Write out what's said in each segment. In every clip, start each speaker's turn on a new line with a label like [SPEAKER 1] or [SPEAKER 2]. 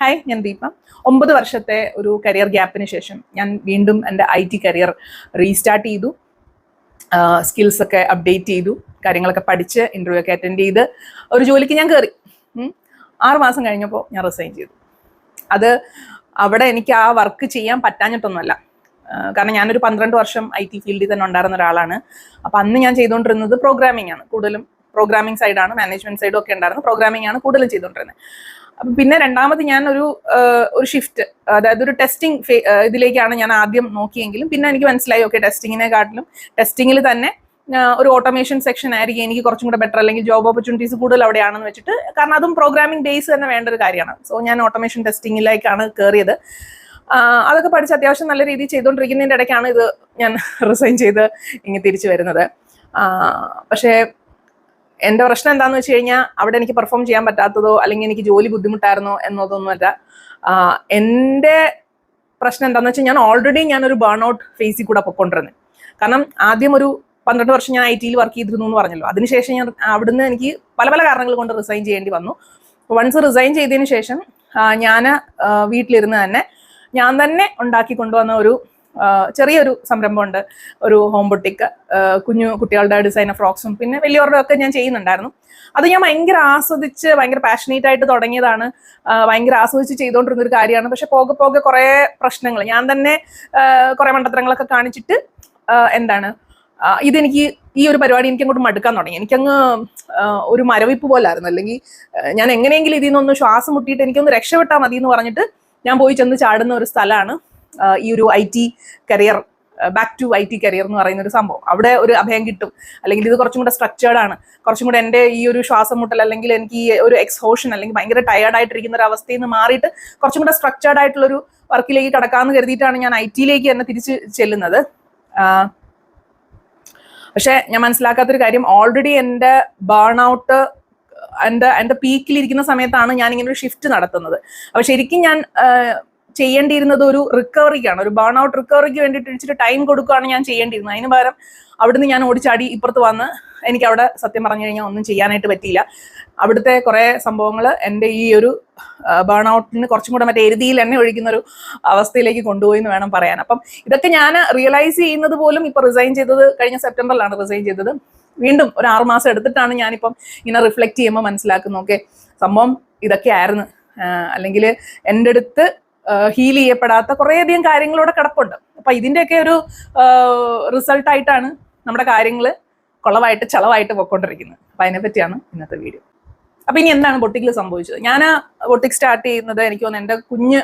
[SPEAKER 1] Hi, ഞാൻ ദീപ. 9 വർഷത്തെ ഒരു കരിയർ ഗ്യാപ്പിന് ശേഷം ഞാൻ വീണ്ടും എൻ്റെ IT കരിയർ റീസ്റ്റാർട്ട് ചെയ്തു. സ്കിൽസ് ഒക്കെ അപ്ഡേറ്റ് ചെയ്തു, കാര്യങ്ങളൊക്കെ പഠിച്ച് ഇൻ്റർവ്യൂ ഒക്കെ അറ്റൻഡ് ചെയ്ത് ഒരു ജോലിക്ക് ഞാൻ കയറി. 6 മാസം കഴിഞ്ഞപ്പോൾ ഞാൻ റിസൈൻ ചെയ്തു. അത് അവിടെ എനിക്ക് ആ വർക്ക് ചെയ്യാൻ പറ്റാഞ്ഞിട്ടൊന്നുമല്ല. കാരണം ഞാനൊരു 12 വർഷം IT ഫീൽഡിൽ തന്നെ ഉണ്ടായിരുന്ന ഒരാളാണ്. അപ്പം അന്ന് ഞാൻ ചെയ്തുകൊണ്ടിരുന്നത് പ്രോഗ്രാമിംഗ് ആണ്. കൂടുതലും പ്രോഗ്രാമിംഗ് സൈഡാണ്, മാനേജ്മെന്റ് സൈഡും ഒക്കെ ഉണ്ടായിരുന്നു. പ്രോഗ്രാമിംഗ് ആണ് കൂടുതലും ചെയ്തുകൊണ്ടിരുന്നത്. അപ്പം പിന്നെ രണ്ടാമത് ഞാൻ ഒരു ഷിഫ്റ്റ്, അതായത് ഒരു ടെസ്റ്റിംഗ് ഇതിലേക്കാണ് ഞാൻ ആദ്യം നോക്കിയെങ്കിലും പിന്നെ എനിക്ക് മനസ്സിലായി, ഓക്കെ, ടെസ്റ്റിങ്ങിനെക്കാട്ടിലും ടെസ്റ്റിങ്ങിൽ തന്നെ ഒരു ഓട്ടോമേഷൻ സെക്ഷൻ ആയിരിക്കും എനിക്ക് കുറച്ചും കൂടെ ബെറ്റർ, അല്ലെങ്കിൽ ജോബ് ഓപ്പർച്യൂണിറ്റീസ് കൂടുതൽ അവിടെയാണെന്ന് വെച്ചിട്ട്, കാരണം അതും പ്രോഗ്രാമിംഗ് ബേസ് തന്നെ വേണ്ട ഒരു കാര്യമാണ്. സോ ഞാൻ ഓട്ടോമേഷൻ ടെസ്റ്റിങ്ങിലേക്കാണ് കയറിയത്. അതൊക്കെ പഠിച്ച് അത്യാവശ്യം നല്ല രീതിയിൽ ചെയ്തുകൊണ്ടിരിക്കുന്നതിൻ്റെ ഇടയ്ക്കാണ് ഇത് ഞാൻ റിസൈൻ ചെയ്ത് ഇങ്ങനെ തിരിച്ചു വരുന്നത്. പക്ഷേ എൻ്റെ പ്രശ്നം എന്താണെന്ന് വെച്ച് കഴിഞ്ഞാൽ, അവിടെ എനിക്ക് പെർഫോം ചെയ്യാൻ പറ്റാത്തതോ അല്ലെങ്കിൽ എനിക്ക് ജോലി ബുദ്ധിമുട്ടായിരുന്നോ എന്നതൊന്നുമല്ല. എൻ്റെ പ്രശ്നം എന്താണെന്ന് വെച്ചാൽ, ഞാൻ ഓൾറെഡി ഞാനൊരു ബേൺ ഔട്ട് ഫേസിൽ കൂടെ പൊയ്ക്കൊണ്ടിരുന്നത്. കാരണം ആദ്യം ഒരു 12 വർഷം ഞാൻ IT വർക്ക് ചെയ്തിരുന്നു എന്ന് പറഞ്ഞല്ലോ. അതിനുശേഷം ഞാൻ അവിടുന്ന് എനിക്ക് പല പല കാരണങ്ങൾ കൊണ്ട് റിസൈൻ ചെയ്യേണ്ടി വന്നു. വൺസ് റിസൈൻ ചെയ്തതിന് ശേഷം ഞാൻ വീട്ടിലിരുന്ന് തന്നെ ഞാൻ തന്നെ ഉണ്ടാക്കി കൊണ്ടുവന്ന ഒരു ചെറിയൊരു സംരംഭമുണ്ട്, ഒരു ഹോം ബൊട്ടിക്ക്. കുഞ്ഞു കുട്ടികളുടെ ഡിസൈനർ ഫ്രോക്സും പിന്നെ വലിയവരുടെ ഒക്കെ ഞാൻ ചെയ്യുന്നുണ്ടായിരുന്നു. അത് ഞാൻ ഭയങ്കര ആസ്വദിച്ച് ഭയങ്കര പാഷനേറ്റ് ആയിട്ട് തുടങ്ങിയതാണ്. ഭയങ്കര ആസ്വദിച്ച് ചെയ്തുകൊണ്ടിരുന്നൊരു കാര്യമാണ്. പക്ഷെ പോകെ പോകെ കുറേ പ്രശ്നങ്ങൾ, ഞാൻ തന്നെ കുറേ മണ്ടത്തരങ്ങളൊക്കെ കാണിച്ചിട്ട് ഇതെനിക്ക് ഈ ഒരു പരിപാടി എനിക്ക് അങ്ങോട്ട് മടുക്കാൻ തുടങ്ങി. എനിക്കങ്ങ് ഒരു മരവിപ്പ് പോലായിരുന്നു. അല്ലെങ്കിൽ ഞാൻ എങ്ങനെയെങ്കിലും ഇതിൽ നിന്നൊന്ന് ശ്വാസം മുട്ടിയിട്ട് എനിക്കൊന്ന് രക്ഷപ്പെട്ടാൽ മതി എന്ന് പറഞ്ഞിട്ട് ഞാൻ പോയി ചെന്ന് ചാടുന്ന ഒരു സ്ഥലമാണ് ഈ ഒരു IT career, back to IT career എന്ന് പറയുന്ന ഒരു സംഭവം. അവിടെ ഒരു അഭയം കിട്ടും. അല്ലെങ്കിൽ ഇത് കുറച്ചും കൂടെ സ്ട്രക്ചേർഡ് ആണ്, കുറച്ചും കൂടെ എൻ്റെ ഈ ഒരു ശ്വാസം മുട്ടൽ അല്ലെങ്കിൽ എനിക്ക് ഈ ഒരു എക്സ്ഹോഷൻ അല്ലെങ്കിൽ ഭയങ്കര ടയേർഡായിട്ടിരിക്കുന്ന ഒരു അവസ്ഥയിൽ നിന്ന് മാറിയിട്ട് കുറച്ചും കൂടെ സ്ട്രക്ചേർഡ് ആയിട്ടുള്ളൊരു വർക്കിലേക്ക് കടക്കാമെന്ന് കരുതിയിട്ടാണ് ഞാൻ IT-ലേക്ക് തന്നെ തിരിച്ച് ചെല്ലുന്നത്. പക്ഷെ ഞാൻ മനസ്സിലാക്കാത്തൊരു കാര്യം, ഓൾറെഡി എൻ്റെ ബേൺ ഔട്ട് എൻ്റെ പീക്കിലിരിക്കുന്ന സമയത്താണ് ഞാൻ ഇങ്ങനെ ഒരു ഷിഫ്റ്റ് നടത്തുന്നത്. അപ്പോൾ ശരിക്കും ഞാൻ ചെയ്യേണ്ടിയിരുന്നത് ഒരു റിക്കവറിക്കാണ്, ഒരു ബേൺ ഔട്ട് റിക്കവറിക്ക് വേണ്ടിയിട്ട് ഇച്ചിരി ടൈം കൊടുക്കുകയാണ് ഞാൻ ചെയ്യേണ്ടിയിരുന്നത്. അതിന് പകരം അവിടുന്ന് ഞാൻ ഓടിച്ചാടി ഇപ്പുറത്ത് വന്ന് എനിക്ക് അവിടെ സത്യം പറഞ്ഞു കഴിഞ്ഞാൽ ഒന്നും ചെയ്യാനായിട്ട് പറ്റിയില്ല. അവിടുത്തെ കുറേ സംഭവങ്ങൾ എൻ്റെ ഈ ഒരു ബേൺ ഔട്ടിന് കുറച്ചും കൂടെ എരുതിയിൽ എണ്ണ ഒഴിക്കുന്ന ഒരു അവസ്ഥയിലേക്ക് കൊണ്ടുപോയി എന്ന് വേണം പറയാൻ. അപ്പം ഇതൊക്കെ ഞാൻ റിയലൈസ് ചെയ്യുന്നത് പോലും ഇപ്പോൾ റിസൈൻ ചെയ്തത് കഴിഞ്ഞ സെപ്റ്റംബറിലാണ് റിസൈൻ ചെയ്തത്. വീണ്ടും ഒരു 6 മാസം എടുത്തിട്ടാണ് ഞാനിപ്പം ഇങ്ങനെ റിഫ്ലക്ട് ചെയ്യുമ്പോൾ മനസ്സിലാക്കുന്നത്, ഓക്കെ, സംഭവം ഇതൊക്കെ ആയിരുന്നു. അല്ലെങ്കിൽ എൻ്റെ അടുത്ത് ഹീൽ ചെയ്യപ്പെടാത്ത കുറേയധികം കാര്യങ്ങളൂടെ കിടപ്പുണ്ട്. അപ്പം ഇതിൻ്റെയൊക്കെ ഒരു റിസൾട്ടായിട്ടാണ് നമ്മുടെ കാര്യങ്ങൾ കുളവായിട്ട് ചളവായിട്ട് പോയിക്കൊണ്ടിരിക്കുന്നത്. അപ്പം അതിനെപ്പറ്റിയാണ് ഇന്നത്തെ വീഡിയോ. അപ്പം ഇനി എന്താണ് ബൊട്ടിക്കിൽ സംഭവിച്ചത്? ഞാൻ ബൊട്ടിക് സ്റ്റാർട്ട് ചെയ്യുന്നത് എനിക്ക് തോന്നുന്നു എൻ്റെ കുഞ്ഞ്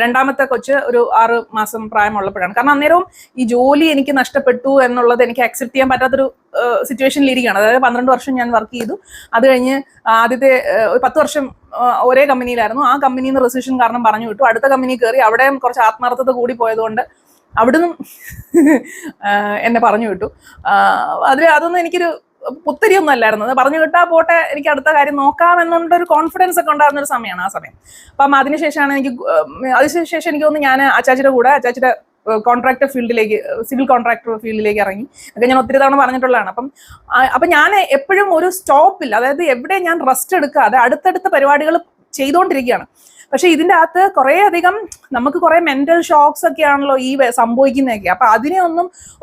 [SPEAKER 1] രണ്ടാമത്തെ കൊച്ച് ഒരു 6 മാസം പ്രായമുള്ളപ്പോഴാണ്. കാരണം അന്നേരവും ഈ ജോലി എനിക്ക് നഷ്ടപ്പെട്ടു എന്നുള്ളത് എനിക്ക് അക്സെപ്റ്റ് ചെയ്യാൻ പറ്റാത്തൊരു സിറ്റുവേഷനിൽ ഇരിക്കുകയാണ്. അതായത് 12 വർഷം ഞാൻ വർക്ക് ചെയ്തു. അത് കഴിഞ്ഞ് ആദ്യത്തെ ഒരു 10 വർഷം ഒരേ കമ്പനിയിലായിരുന്നു. ആ കമ്പനിയിൽ നിന്ന് റെസിഷൻ കാരണം പറഞ്ഞു വിട്ടു. അടുത്ത കമ്പനി കയറി, അവിടെയും കുറച്ച് ആത്മാർത്ഥത കൂടി പോയതുകൊണ്ട് അവിടുന്ന് എന്നെ പറഞ്ഞു വിട്ടു. അതൊന്നും എനിക്കൊരു പുത്തരിയൊന്നും അല്ലായിരുന്നു. അത് പറഞ്ഞു കിട്ടാ പോട്ടെ, എനിക്ക് അടുത്ത കാര്യം നോക്കാം എന്നുള്ളൊരു കോൺഫിഡൻസ് ഒക്കെ ഉണ്ടായിരുന്നൊരു സമയമാണ് ആ സമയം. അപ്പം അതിനുശേഷമാണ് അതിനുശേഷം എനിക്ക് തോന്നുന്നു ഞാൻ അച്ചാച്ചിയുടെ കോൺട്രാക്ടർ ഫീൽഡിലേക്ക്, സിവിൽ കോൺട്രാക്ടർ ഫീൽഡിലേക്ക് ഇറങ്ങി. ഒക്കെ ഞാൻ ഒത്തിരി തവണ പറഞ്ഞിട്ടുള്ളതാണ്. അപ്പം ഞാൻ എപ്പോഴും ഒരു സ്റ്റോപ്പില്ല, അതായത് എവിടെ ഞാൻ റെസ്റ്റ് എടുക്കാതെ അടുത്തടുത്ത പരിപാടികൾ ചെയ്തുകൊണ്ടിരിക്കുകയാണ്. പക്ഷെ ഇതിൻ്റെ അകത്ത് കുറേ അധികം നമുക്ക് കുറേ മെന്റൽ ഷോക്സ് ഒക്കെയാണല്ലോ ഈ സംഭവിക്കുന്നതൊക്കെ. അപ്പം അതിനെ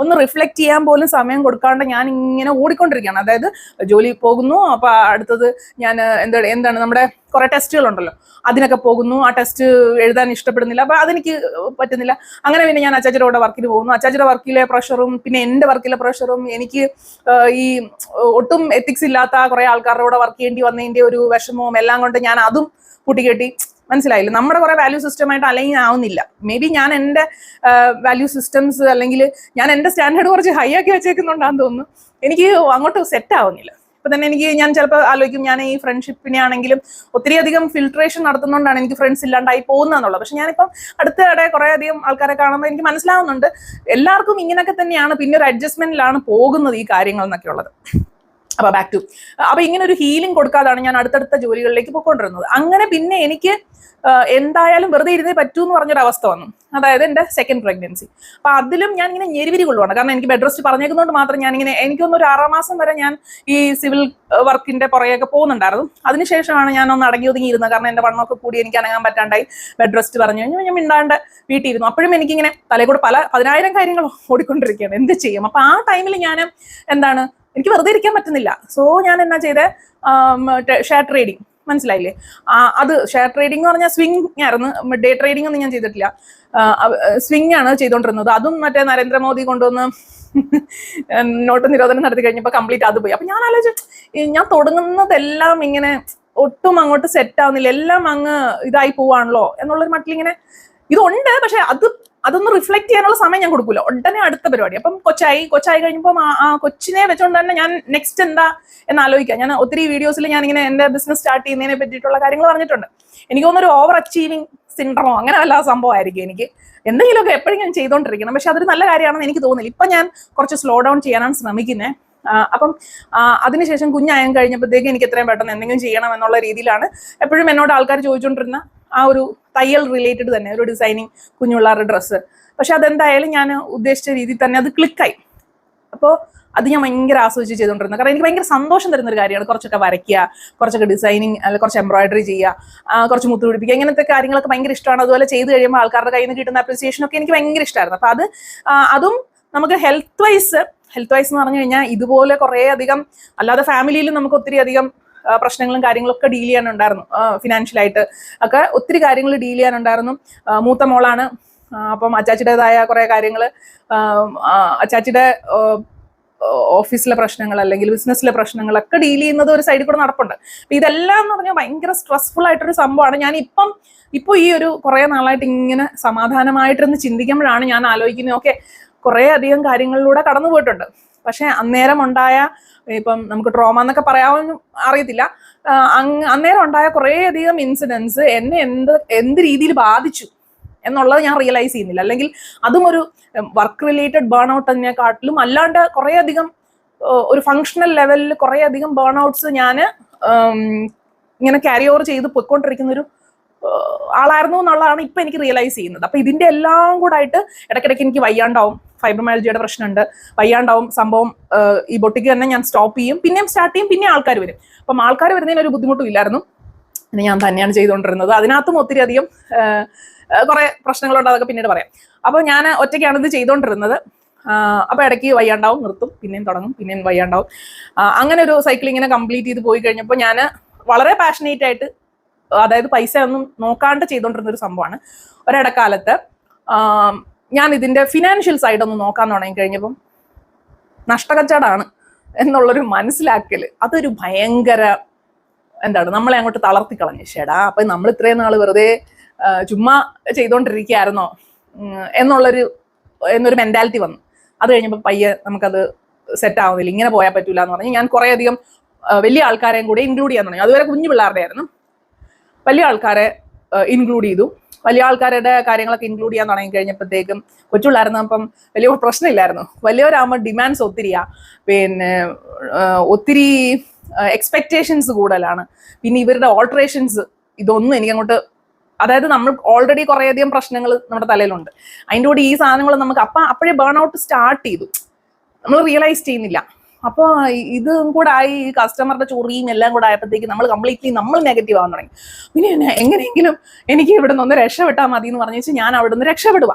[SPEAKER 1] ഒന്ന് റിഫ്ലക്ട് ചെയ്യാൻ പോലും സമയം കൊടുക്കാണ്ട് ഞാൻ ഇങ്ങനെ ഓടിക്കൊണ്ടിരിക്കുകയാണ്. അതായത് ജോലി പോകുന്നു, അപ്പം അടുത്തത് ഞാൻ എന്താണ് നമ്മുടെ കുറേ ടെസ്റ്റുകളുണ്ടല്ലോ, അതിനൊക്കെ പോകുന്നു. ആ ടെസ്റ്റ് എഴുതാൻ ഇഷ്ടപ്പെടുന്നില്ല, അപ്പം അതെനിക്ക് പറ്റുന്നില്ല. അങ്ങനെ പിന്നെ ഞാൻ അച്ചാച്ചിയുടെ കൂടെ വർക്കിന് പോകുന്നു. അച്ചാച്ചിയുടെ വർക്കിലെ പ്രഷറും പിന്നെ എൻ്റെ വർക്കിലെ പ്രഷറും, എനിക്ക് ഈ ഒട്ടും എത്തിക്സ് ഇല്ലാത്ത കുറേ ആൾക്കാരുടെ കൂടെ വർക്ക് ചെയ്യേണ്ടി വന്നതിൻ്റെ ഒരു വിഷമവും എല്ലാം കൊണ്ട് ഞാൻ അതും കൂട്ടിക്കെട്ടി. മനസ്സിലായില്ല, നമ്മുടെ കുറെ വാല്യൂ സിസ്റ്റമായിട്ട് അലൈൻ ആവുന്നില്ല. മേ ബി ഞാൻ എൻ്റെ വാല്യൂ സിസ്റ്റംസ് അല്ലെങ്കിൽ ഞാൻ എൻ്റെ സ്റ്റാൻഡേർഡ് കുറച്ച് ഹൈ ആക്കി വെച്ചേക്കുന്നുണ്ടാന്ന് തോന്നുന്നു. എനിക്ക് അങ്ങോട്ട് സെറ്റ് ആവുന്നില്ല. ഇപ്പം തന്നെ ഞാൻ ചിലപ്പോൾ ആലോചിക്കും, ഞാൻ ഈ ഫ്രണ്ട്ഷിപ്പിനെ ആണെങ്കിലും ഒത്തിരി അധികം ഫിൽട്രേഷൻ നടത്തുന്നതുകൊണ്ടാണ് എനിക്ക് ഫ്രണ്ട്സ് ഇല്ലാണ്ടായി പോകുന്നതെന്നുള്ളത്. പക്ഷെ ഞാനിപ്പം അടുത്തിടെ കുറേ അധികം ആൾക്കാരെ കാണുമ്പോൾ എനിക്ക് മനസ്സിലാവുന്നുണ്ട് എല്ലാവർക്കും ഇങ്ങനെയൊക്കെ തന്നെയാണ്. പിന്നെ ഒരു അഡ്ജസ്റ്റ്മെന്റിലാണ് പോകുന്നത് ഈ കാര്യങ്ങൾ എന്നൊക്കെ ഉള്ളത്. അപ്പൊ ബാക്ക് ടു അപ്പൊ ഇങ്ങനെ ഒരു ഹീലിംഗ് കൊടുക്കാതാണ് ഞാൻ അടുത്തടുത്ത ജോലികളിലേക്ക് പോയിക്കൊണ്ടിരുന്നത്. അങ്ങനെ പിന്നെ എനിക്ക് എന്തായാലും വെറുതെ ഇരുന്നേ പറ്റൂ എന്ന് പറഞ്ഞൊരു അവസ്ഥ വന്നു. അതായത് എൻ്റെ സെക്കൻഡ് പ്രഗ്നൻസി. അപ്പൊ അതിലും ഞാൻ ഇങ്ങനെ ഞെരിവിരി കൊള്ളുവാണ്. കാരണം എനിക്ക് ബെഡ് റെസ്റ്റ് പറഞ്ഞേക്കുന്നതുകൊണ്ട് മാത്രം ഞാനിങ്ങനെ എനിക്കൊന്ന് ഒരു 6 മാസം വരെ ഞാൻ ഈ സിവിൽ വർക്കിന്റെ പുറകെയൊക്കെ പോകുന്നുണ്ടായിരുന്നു. അതിനുശേഷമാണ് ഞാൻ ഒന്ന് അടങ്ങി ഒതുങ്ങി ഇരുന്നത്. കാരണം എൻ്റെ വണ്ണമൊക്കെ കൂടി എനിക്ക് അനങ്ങാൻ പറ്റാണ്ടായി. ബെഡ് റെസ്റ്റ് പറഞ്ഞു കഴിഞ്ഞാൽ ഞാൻ മിണ്ടാണ്ട് വീട്ടിലിരുന്നു. അപ്പോഴും എനിക്കിങ്ങനെ തലയിൽ കൂടെ 10,000 കാര്യങ്ങൾ ഓടിക്കൊണ്ടിരിക്കുകയാണ്. എന്ത് ചെയ്യും? അപ്പൊ ആ ടൈമിൽ ഞാൻ എന്താണ് എനിക്ക് വെറുതെ ഇരിക്കാൻ പറ്റുന്നില്ല. സോ ഞാൻ എന്നാ ചെയ്തേ, ഷെയർ ട്രേഡിങ്, മനസ്സിലായില്ലേ? അത് ഷെയർ ട്രേഡിംഗ് എന്ന് പറഞ്ഞാൽ സ്വിംഗ് ആയിരുന്നു. ഡേ ട്രേഡിംഗ് ഒന്നും ഞാൻ ചെയ്തിട്ടില്ല. സ്വിംഗ് ആണ് ചെയ്തുകൊണ്ടിരുന്നത്. അതും മറ്റേ നരേന്ദ്രമോദി കൊണ്ടുവന്ന് നോട്ട് നിരോധനം നടത്തി കഴിഞ്ഞപ്പോൾ കംപ്ലീറ്റ് അത് പോയി. അപ്പൊ ഞാൻ ആലോചിച്ചു, ഞാൻ തുടങ്ങുന്നതെല്ലാം ഇങ്ങനെ ഒട്ടും അങ്ങോട്ട് സെറ്റ് ആവുന്നില്ല, എല്ലാം അങ്ങ് ഇതായി പോവാണല്ലോ എന്നുള്ളൊരു മട്ടിലിങ്ങനെ ഇതുണ്ട്. പക്ഷെ അതൊന്ന് റിഫ്ലക്ട് ചെയ്യാനുള്ള സമയം ഞാൻ കൊടുക്കൂല. ഉടനെ അടുത്ത പരിപാടി. അപ്പം കൊച്ചായി കഴിഞ്ഞപ്പോൾ ആ കൊച്ചിനെ വെച്ചുകൊണ്ട് തന്നെ ഞാൻ നെക്സ്റ്റ് എന്താ എന്ന് ആലോചിക്കാം. ഞാൻ ഒത്തിരി വീഡിയോസിൽ ഞാൻ ഇങ്ങനെ എന്റെ ബിസിനസ് സ്റ്റാർട്ട് ചെയ്യുന്നതിനെ പറ്റിയിട്ടുള്ള കാര്യങ്ങൾ പറഞ്ഞിട്ടുണ്ട്. എനിക്ക് തോന്നുന്നൊരു ഓവർ അച്ചീവിങ് സിൻഡ്രോമോ അങ്ങനെ വല്ല സംഭവമായിരിക്കും. എനിക്ക് എന്തെങ്കിലുമൊക്കെ എപ്പോഴും ഞാൻ ചെയ്തുകൊണ്ടിരിക്കണം. പക്ഷെ അതൊരു നല്ല കാര്യമാണെന്ന് എനിക്ക് തോന്നുന്നില്ല. ഇപ്പൊ ഞാൻ കുറച്ച് സ്ലോ ഡൗൺ ചെയ്യാനാണ് ശ്രമിക്കുന്നത്. അപ്പം അതിനുശേഷം കുഞ്ഞായം കഴിഞ്ഞപ്പോഴത്തേക്ക് എനിക്ക് എത്രയും പെട്ടെന്ന് എന്തെങ്കിലും ചെയ്യണം എന്നുള്ള രീതിയിലാണ് എപ്പോഴും എന്നോട് ആൾക്കാർ ചോദിച്ചുകൊണ്ടിരുന്ന ആ ഒരു തയ്യൽ റിലേറ്റഡ് തന്നെ ഒരു ഡിസൈനിങ്, കുഞ്ഞുള്ളവരുടെ ഡ്രസ്സ്. പക്ഷെ അതെന്തായാലും ഞാൻ ഉദ്ദേശിച്ച രീതിയിൽ തന്നെ അത് ക്ലിക്കായി. അപ്പോൾ അത് ഞാൻ ഭയങ്കര ആസ്വദിച്ച് ചെയ്തുകൊണ്ടിരുന്നത്. കാരണം എനിക്ക് ഭയങ്കര സന്തോഷം തരുന്നൊരു കാര്യമാണ്. കുറച്ചൊക്കെ വരയ്ക്കുക, കുറച്ചൊക്കെ ഡിസൈനിങ്, അല്ലെങ്കിൽ കുറച്ച് എംബ്രോയിഡറി ചെയ്യുക, കുറച്ച് മുത്ത് പിടിപ്പിക്കുക, ഇങ്ങനത്തെ കാര്യങ്ങളൊക്കെ ഭയങ്കര ഇഷ്ടമാണ്. അതുപോലെ ചെയ്ത് കഴിയുമ്പോൾ ആൾക്കാരുടെ കയ്യിൽ നിന്ന് കിട്ടുന്ന അപ്രിസിയേഷൻ ഒക്കെ എനിക്ക് ഭയങ്കര ഇഷ്ടമായിരുന്നു. അപ്പൊ അതും നമുക്ക് ഹെൽത്ത് വൈസ് എന്ന് പറഞ്ഞു കഴിഞ്ഞാൽ ഇതുപോലെ കുറേ അധികം അല്ലാതെ ഫാമിലിയിലും നമുക്ക് ഒത്തിരി അധികം പ്രശ്നങ്ങളും കാര്യങ്ങളൊക്കെ ഡീൽ ചെയ്യാനുണ്ടായിരുന്നു. ഫിനാൻഷ്യലായിട്ട് ഒക്കെ ഒത്തിരി കാര്യങ്ങൾ ഡീൽ ചെയ്യാനുണ്ടായിരുന്നു. മൂത്ത മോളാണ്. അപ്പം അച്ചാച്ചിയുടേതായ കുറേ കാര്യങ്ങൾ, അച്ചാച്ചിയുടെ ഓഫീസിലെ പ്രശ്നങ്ങൾ അല്ലെങ്കിൽ ബിസിനസ്സിലെ പ്രശ്നങ്ങളൊക്കെ ഡീൽ ചെയ്യുന്നത് ഒരു സൈഡിൽ കൂടെ നടപ്പുണ്ട്. അപ്പൊ ഇതെല്ലാം എന്ന് പറഞ്ഞാൽ ഭയങ്കര സ്ട്രെസ്ഫുൾ ആയിട്ടൊരു സംഭവമാണ്. ഞാൻ ഇപ്പോൾ ഈ ഒരു കുറേ നാളായിട്ട് ഇങ്ങനെ സമാധാനമായിട്ടിരുന്ന് ചിന്തിക്കുമ്പോഴാണ് ഞാൻ ആലോചിക്കുന്നത്, ഓക്കെ, കുറേ അധികം കാര്യങ്ങളിലൂടെ കടന്നു പോയിട്ടുണ്ട്. പക്ഷെ അന്നേരം ഉണ്ടായ, ഇപ്പം നമുക്ക് ട്രോമ എന്നൊക്കെ പറയാമെന്ന് അറിയത്തില്ല, അന്നേരം ഉണ്ടായ കുറേ അധികം ഇൻസിഡൻസ് എന്നെ എന്ത് രീതിയിൽ ബാധിച്ചു എന്നുള്ളത് ഞാൻ റിയലൈസ് ചെയ്യുന്നില്ല. അല്ലെങ്കിൽ അതും ഒരു വർക്ക് റിലേറ്റഡ് ബേൺ ഔട്ട് അതിനെക്കാട്ടിലും അല്ലാണ്ട് കുറേ അധികം ഒരു ഫങ്ഷണൽ ലെവലിൽ കുറേ അധികം ബേൺ ഔട്ട്സ് ഞാൻ ഇങ്ങനെ ക്യാരി ഓവർ ചെയ്ത് പോയിക്കൊണ്ടിരിക്കുന്ന ഒരു ആളായിരുന്നു എന്നുള്ളതാണ് ഇപ്പൊ എനിക്ക് റിയലൈസ് ചെയ്യുന്നത്. അപ്പൊ ഇതിന്റെ എല്ലാം കൂടെ ആയിട്ട് ഇടയ്ക്കിടയ്ക്ക് എനിക്ക് വയ്യാണ്ടാവും, ഫൈബ്രോമയാൽജിയുടെ പ്രശ്നമുണ്ട്, വയ്യാണ്ടാവും. സംഭവം ഈ ബൊട്ടിക്ക് തന്നെ ഞാൻ സ്റ്റോപ്പ് ചെയ്യും, പിന്നെയും സ്റ്റാർട്ട് ചെയ്യും, പിന്നെ ആൾക്കാർ വരും. അപ്പം ആൾക്കാർ വരുന്നതിന് ഒരു ബുദ്ധിമുട്ടും ഇല്ലായിരുന്നു. പിന്നെ ഞാൻ തന്നെയാണ് ചെയ്തുകൊണ്ടിരുന്നത്. അതിനകത്തും ഒത്തിരി അധികം കുറെ പ്രശ്നങ്ങളുണ്ട്, അതൊക്കെ പിന്നീട് പറയാം. അപ്പോൾ ഞാൻ ഒറ്റയ്ക്കാണ് ഇത് ചെയ്തുകൊണ്ടിരുന്നത്. അപ്പോൾ ഇടയ്ക്ക് വയ്യാണ്ടാവും, നിർത്തും, പിന്നെയും തുടങ്ങും, പിന്നെയും വയ്യാണ്ടാവും. അങ്ങനെ ഒരു സൈക്കിൾ ഇങ്ങനെ കംപ്ലീറ്റ് ചെയ്ത് പോയി കഴിഞ്ഞപ്പോൾ ഞാൻ വളരെ പാഷനേറ്റ് ആയിട്ട്, അതായത് പൈസ ഒന്നും നോക്കാണ്ട് ചെയ്തുകൊണ്ടിരുന്ന ഒരു സംഭവമാണ്. ഒരിടക്കാലത്ത് ഞാൻ ഇതിന്റെ ഫിനാൻഷ്യൽ സൈഡ് ഒന്ന് നോക്കാൻ തുടങ്ങി കഴിഞ്ഞപ്പം നഷ്ടക്കച്ചവടമാണ് എന്നുള്ളൊരു മനസ്സിലാക്കൽ, അതൊരു ഭയങ്കര നമ്മളെ അങ്ങോട്ട് തളർത്തി കളഞ്ഞു. ചേടാ, അപ്പൊ നമ്മൾ ഇത്രയും നാൾ വെറുതെ ചുമ്മാ ചെയ്തുകൊണ്ടിരിക്കുകയായിരുന്നോ എന്നൊരു മെന്റാലിറ്റി വന്നു. അത് കഴിഞ്ഞപ്പോൾ പയ്യെ നമുക്കത് സെറ്റ് ആവുന്നില്ല, ഇങ്ങനെ പോയാൽ പറ്റൂല എന്ന് പറഞ്ഞ് ഞാൻ കുറേ അധികം വലിയ ആൾക്കാരെയും കൂടി ഇൻക്ലൂഡ് ചെയ്യാൻ തുടങ്ങി. അതുവരെ കുഞ്ഞു പിള്ളേരുടെ ആയിരുന്നു, വലിയ ആൾക്കാരെ ഇൻക്ലൂഡ് ചെയ്തു. വലിയ ആൾക്കാരുടെ കാര്യങ്ങളൊക്കെ ഇൻക്ലൂഡ് ചെയ്യാൻ തുടങ്ങി കഴിഞ്ഞപ്പോഴത്തേക്കും കൊച്ചുപിള്ളായിരുന്നു. അപ്പം വലിയ പ്രശ്നമില്ലായിരുന്നു. വലിയവരാകുമ്പോൾ ഡിമാൻഡ്സ് ഒത്തിരിയാ, പിന്നെ ഒത്തിരി എക്സ്പെക്റ്റേഷൻസ് കൂടുതലാണ്. പിന്നെ ഇവരുടെ ഓൾട്ടറേഷൻസ് ഇതൊന്നും എനിക്കങ്ങോട്ട്, അതായത് നമ്മൾ ഓൾറെഡി കുറേയധികം പ്രശ്നങ്ങൾ നമ്മുടെ തലയിലുണ്ട്, അതിൻ്റെ കൂടെ ഈ സാധനങ്ങൾ നമുക്ക് അപ്പോഴേ ബേൺ ഔട്ട് സ്റ്റാർട്ട് ചെയ്തു, നമ്മൾ റിയലൈസ് ചെയ്യുന്നില്ല. അപ്പോൾ ഇതും കൂടെ ആയി, ഈ കസ്റ്റമറുടെ ചൊറിയും എല്ലാം കൂടെ ആയപ്പോഴത്തേക്ക് നമ്മൾ നെഗറ്റീവ് ആവാൻ തുടങ്ങി. പിന്നെ എങ്ങനെയെങ്കിലും എനിക്ക് ഇവിടെ നിന്ന് രക്ഷപ്പെട്ടാൽ മതി എന്ന് പറഞ്ഞു വെച്ചാൽ ഞാൻ അവിടെ നിന്ന് രക്ഷപ്പെടുക.